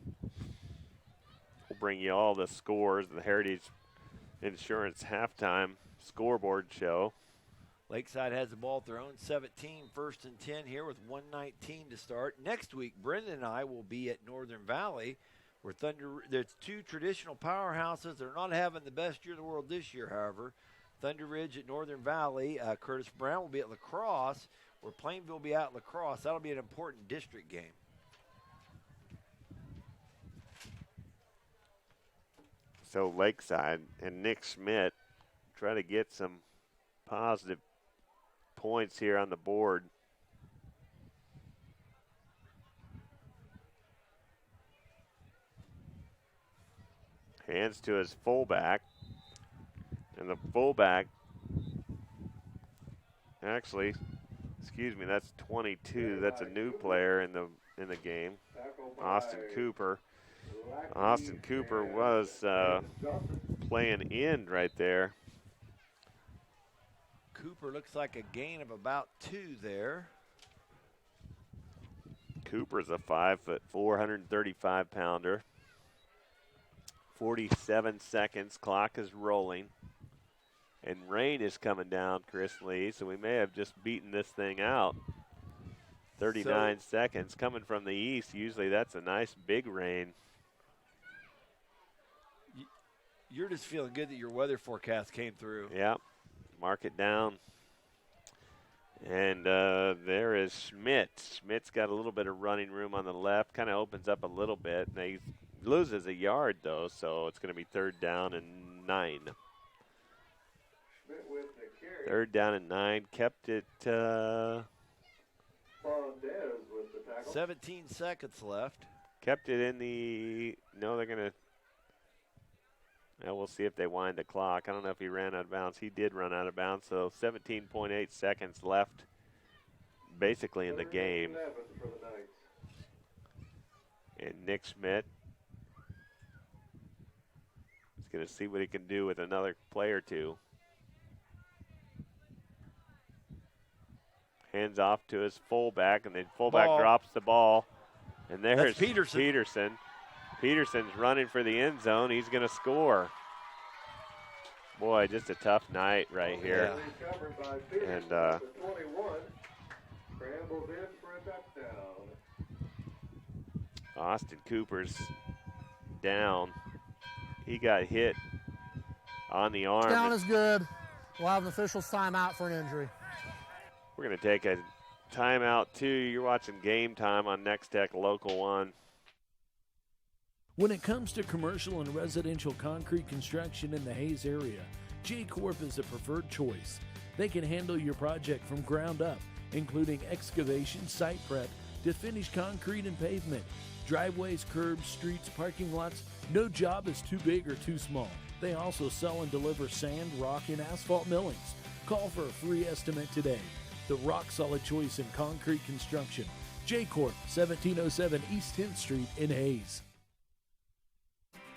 We'll bring you all the scores of the Heritage Insurance halftime scoreboard show. Lakeside has the ball at their own 17, 1st and 10 here with 1:19 to start. Next week, Brendan and I will be at Northern Valley, where there's two traditional powerhouses. They're not having the best year in the world this year, however. Thunder Ridge at Northern Valley. Curtis Brown will be at La Crosse, where Plainville will be out at La Crosse. That'll be an important district game. So Lakeside and Nick Schmidt try to get some positive points here on the board. Hands to his fullback. And the fullback, actually, excuse me, that's 22. That's a new player in the game, Austin Cooper. Austin Cooper was playing end right there. Cooper looks like a gain of about 2 there. Cooper's a 5'4", 135-pounder. 47 seconds, clock is rolling. And rain is coming down, Chris Lee, so we may have just beaten this thing out. 39 seconds coming from the east. Usually that's a nice big rain. You're just feeling good that your weather forecast came through. Yeah, mark it down. And there is Schmidt. Schmidt's got a little bit of running room on the left, kind of opens up a little bit. And he loses a yard, though, so it's going to be 3rd down and 9. 3rd down and 9. Kept it. 17 seconds left. Kept it in the. No, they're going to. We'll see if they wind the clock. I don't know if he ran out of bounds. He did run out of bounds, so 17.8 seconds left basically in the game. And Nick Schmidt is going to see what he can do with another play or two. Hands off to his fullback, and then fullback drops the ball. And there's Peterson. Peterson's running for the end zone. He's going to score. Boy, just a tough night right here. Yeah. And Austin Cooper's down. He got hit on the arm. Down is good. We'll have an official's timeout for an injury. We're going to take a timeout, too. You're watching Game Time on Nex-Tech Local 1. When it comes to commercial and residential concrete construction in the Hayes area, J-Corp is the preferred choice. They can handle your project from ground up, including excavation, site prep, to finish concrete and pavement, driveways, curbs, streets, parking lots. No job is too big or too small. They also sell and deliver sand, rock, and asphalt millings. Call for a free estimate today. The rock-solid choice in concrete construction. J-Corp, 1707 East 10th Street in Hayes.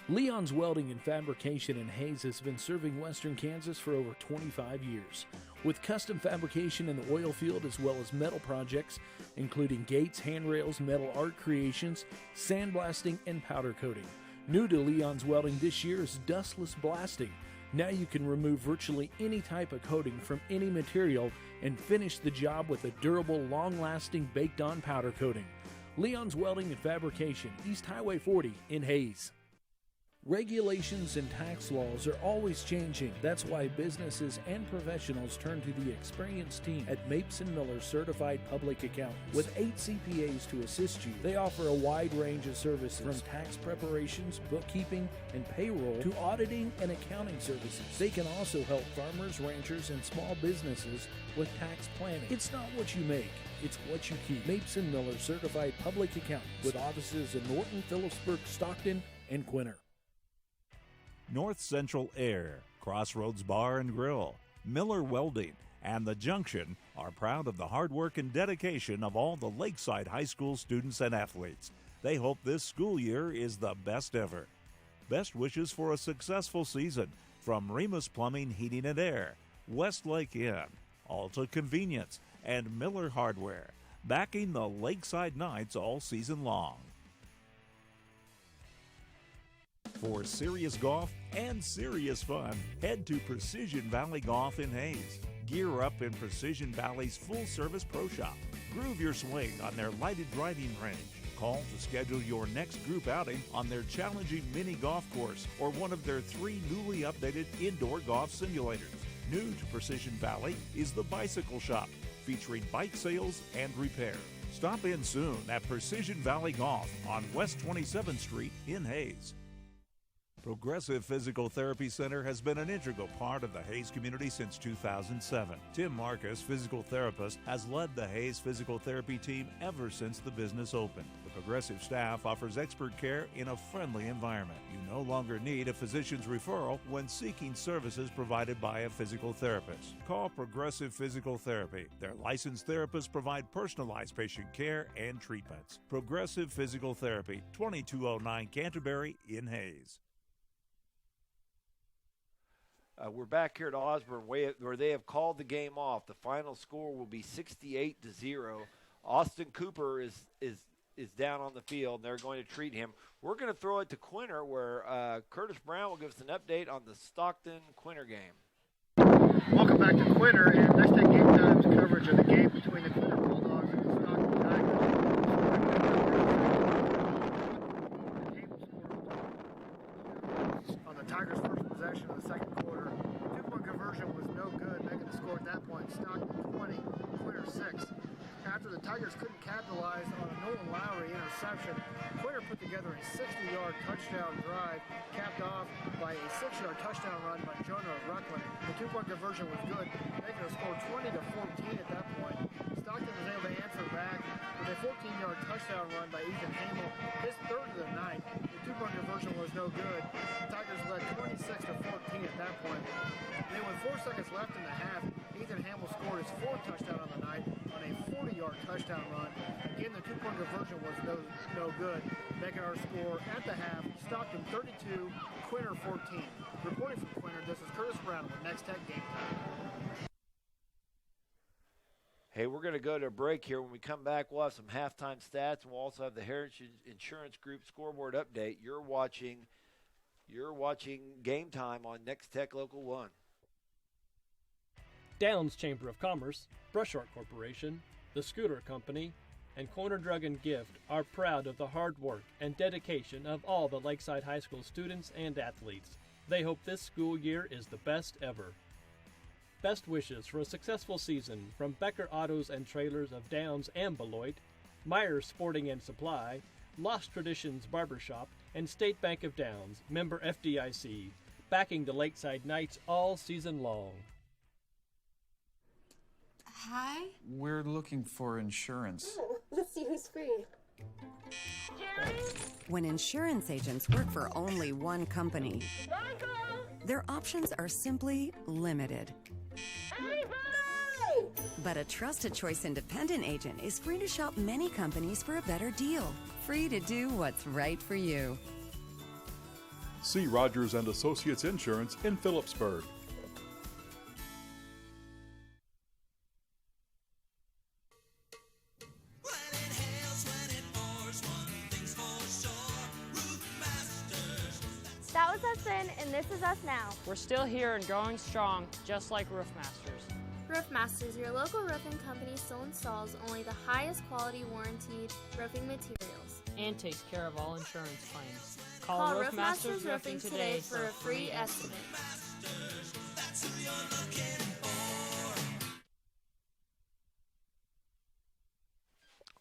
Leon's Welding and Fabrication in Hayes has been serving Western Kansas for over 25 years. With custom fabrication in the oil field as well as metal projects, including gates, handrails, metal art creations, sandblasting, and powder coating. New to Leon's Welding this year is dustless blasting. Now you can remove virtually any type of coating from any material and finish the job with a durable, long-lasting, baked-on powder coating. Leon's Welding and Fabrication, East Highway 40 in Hayes. Regulations and tax laws are always changing. That's why businesses and professionals turn to the experienced team at Mapes & Miller Certified Public Accountants. With 8 CPAs to assist you, they offer a wide range of services from tax preparations, bookkeeping, and payroll to auditing and accounting services. They can also help farmers, ranchers, and small businesses with tax planning. It's not what you make, it's what you keep. Mapes & Miller Certified Public Accountants with offices in Norton, Phillipsburg, Stockton, and Quinter. North Central Air, Crossroads Bar and Grill, Miller Welding, and The Junction are proud of the hard work and dedication of all the Lakeside High School students and athletes. They hope this school year is the best ever. Best wishes for a successful season from Remus Plumbing, Heating and Air, Westlake Inn, Alta Convenience, and Miller Hardware, backing the Lakeside Knights all season long. For serious golf and serious fun, head to Precision Valley Golf in Hayes. Gear up in Precision Valley's full-service pro shop. Groove your swing on their lighted driving range. Call to schedule your next group outing on their challenging mini golf course or one of their 3 newly updated indoor golf simulators. New to Precision Valley is the Bicycle Shop, featuring bike sales and repair. Stop in soon at Precision Valley Golf on West 27th Street in Hayes. Progressive Physical Therapy Center has been an integral part of the Hayes community since 2007. Tim Marcus, physical therapist, has led the Hayes physical therapy team ever since the business opened. The Progressive staff offers expert care in a friendly environment. You no longer need a physician's referral when seeking services provided by a physical therapist. Call Progressive Physical Therapy. Their licensed therapists provide personalized patient care and treatments. Progressive Physical Therapy, 2209 Canterbury in Hayes. We're back here at Osborne where they have called the game off. The final score will be 68-0. Austin Cooper is down on the field, and they're going to treat him. We're going to throw it to Quinter, where Curtis Brown will give us an update on the Stockton-Quinter game. Welcome back to Quinter and Nex-Tech Game Time's coverage of the game between the Quinter Bulldogs and the Stockton Tigers. On the Tigers' first possession of the second quarter, two-point conversion was no good, making the score at that point Stockton 20, Quinter 6. After the Tigers couldn't capitalize on a Nolan Lowry interception, Quinter put together a 60-yard touchdown drive, capped off by a 6-yard touchdown run by Jonah Ruckland. The two-point conversion was good, making the score 20-14 at that point. Stockton was able to answer back with a 14-yard touchdown run by Ethan Hamel, his third of the night. The two-point conversion was no good. The Tigers led 26-14 at that point. Then with 4 seconds left in the half, Ethan Hamel scored his 4th touchdown on the night on a 40-yard touchdown run. Again, the two-point conversion was no good, making our score at the half Stockton 32, Quinter 14. Reporting from Quinter, this is Curtis Brown with Nex-Tech Game Time. Hey, we're going to go to a break here. When we come back, we'll have some halftime stats, and we'll also have the Heritage Insurance Group scoreboard update. You're watching Game Time on Nex-Tech Local 1. Downs Chamber of Commerce, Brushart Corporation, the Scooter Company, and Corner Drug and Gift are proud of the hard work and dedication of all the Lakeside High School students and athletes. They hope this school year is the best ever. Best wishes for a successful season from Becker Autos and Trailers of Downs and Beloit, Myers Sporting and Supply, Lost Traditions Barbershop, and State Bank of Downs, member FDIC, backing the Lakeside Knights all season long. Hi. We're looking for insurance. Oh, let's see who's free. When insurance agents work for only one company, their options are simply limited. But a Trusted Choice independent agent is free to shop many companies for a better deal. Free to do what's right for you. See Rogers and Associates Insurance in Phillipsburg. That was us then, and this is us now. We're still here and growing strong, just like Roof Masters. Roof Masters, your local roofing company, still installs only the highest quality warranted roofing materials And takes care of all insurance claims. Call Roof Masters Roofing today for a free estimate.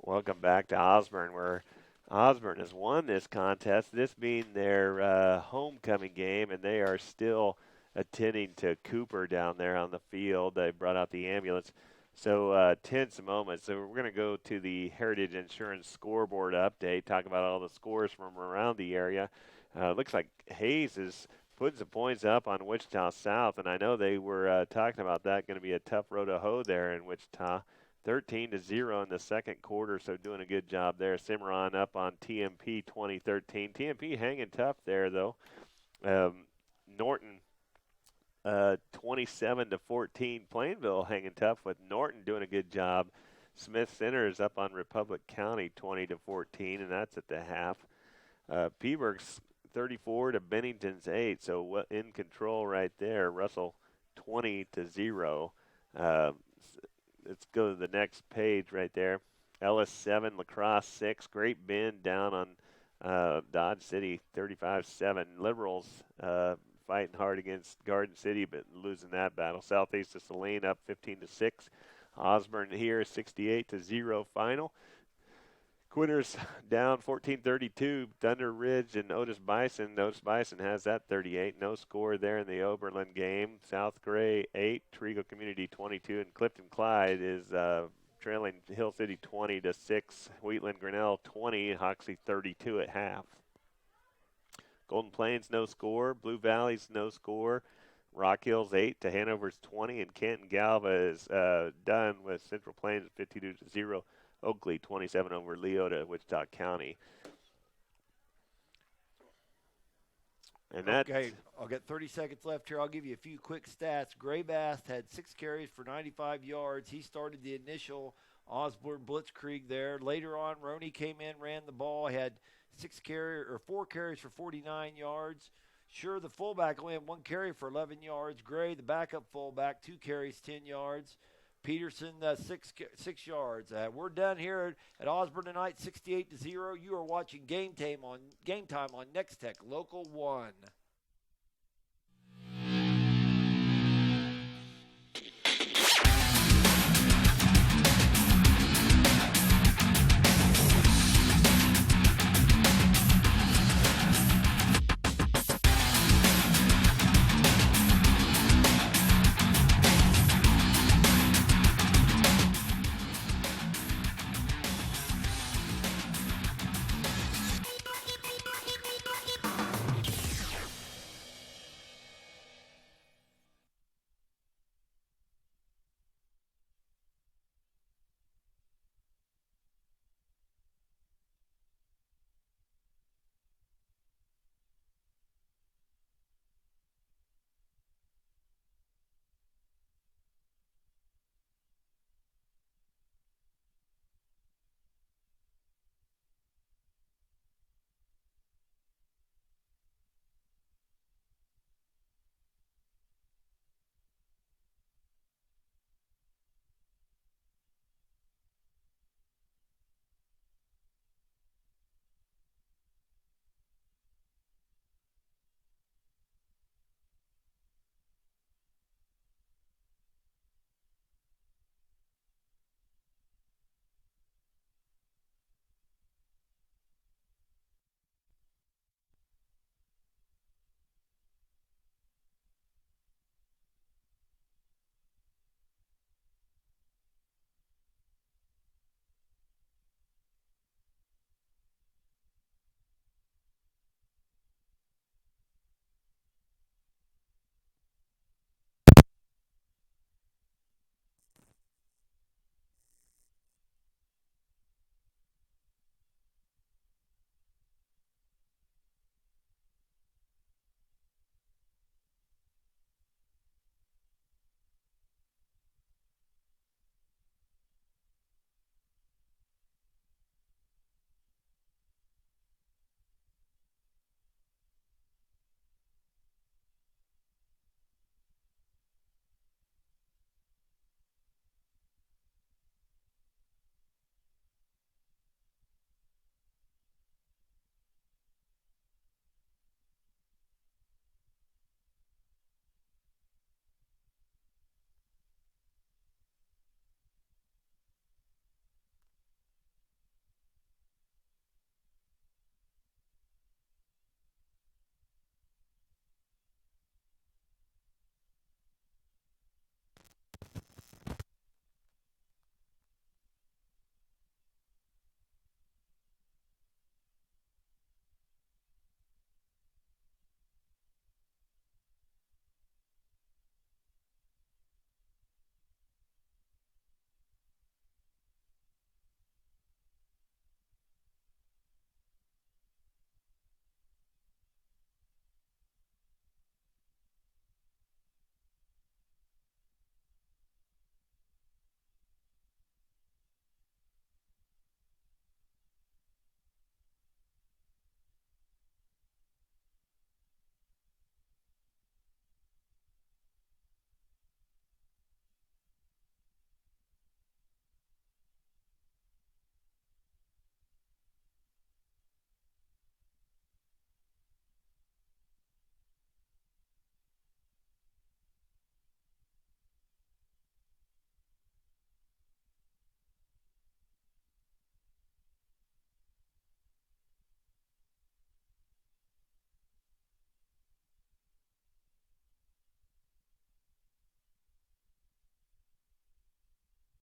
Welcome back to Osborne, where Osborne has won this contest, this being their homecoming game, and they are still attending to Cooper down there on the field. They brought out the ambulance. So tense moment. So we're going to go to the Heritage Insurance scoreboard update, talk about all the scores from around the area. Looks like Hayes is putting some points up on Wichita South, and I know they were talking about that going to be a tough road to hoe there in Wichita. 13-0 in the second quarter, so doing a good job there. Cimarron up on TMP 2013. TMP hanging tough there, though. Norton 27-14. Plainville hanging tough with Norton doing a good job. Smith Center is up on Republic County 20-14, and that's at the half. Peeburg's 34 to Bennington's 8, so in control right there. Russell 20-0. Let's go to the next page right there. Ellis 7, Lacrosse 6. Great Bend down on Dodge City 35-7. Liberals fighting hard against Garden City, but losing that battle. Southeast of Saline up 15-6. Osborne here 68-0 final. Quitters down 14-32. Thunder Ridge and Otis Bison. Otis Bison has that 38. No score there in the Oberlin game. South Gray 8, Trigo Community 22, and Clifton Clyde is trailing Hill City 20-6. Wheatland Grinnell 20, Hoxie 32 at half. Golden Plains no score. Blue Valley's no score. Rock Hills 8 to Hanover's 20, and Canton Galva is done with Central Plains 52-0. Oakley 27 over Leota, Wichita County. And that. Okay, I'll get 30 seconds left here. I'll give you a few quick stats. Gray Bass had 6 carries for 95 yards. He started the initial Osborne blitzkrieg there. Later on, Roney came in, ran the ball, had 4 carries for 49 yards. Sure, the fullback only had 1 carry for 11 yards. Gray, the backup fullback, 2 carries, 10 yards. Peterson, 6 yards. We're done here at Osborne tonight, 68-0. You are watching Game Time on Nex-Tech Local 1.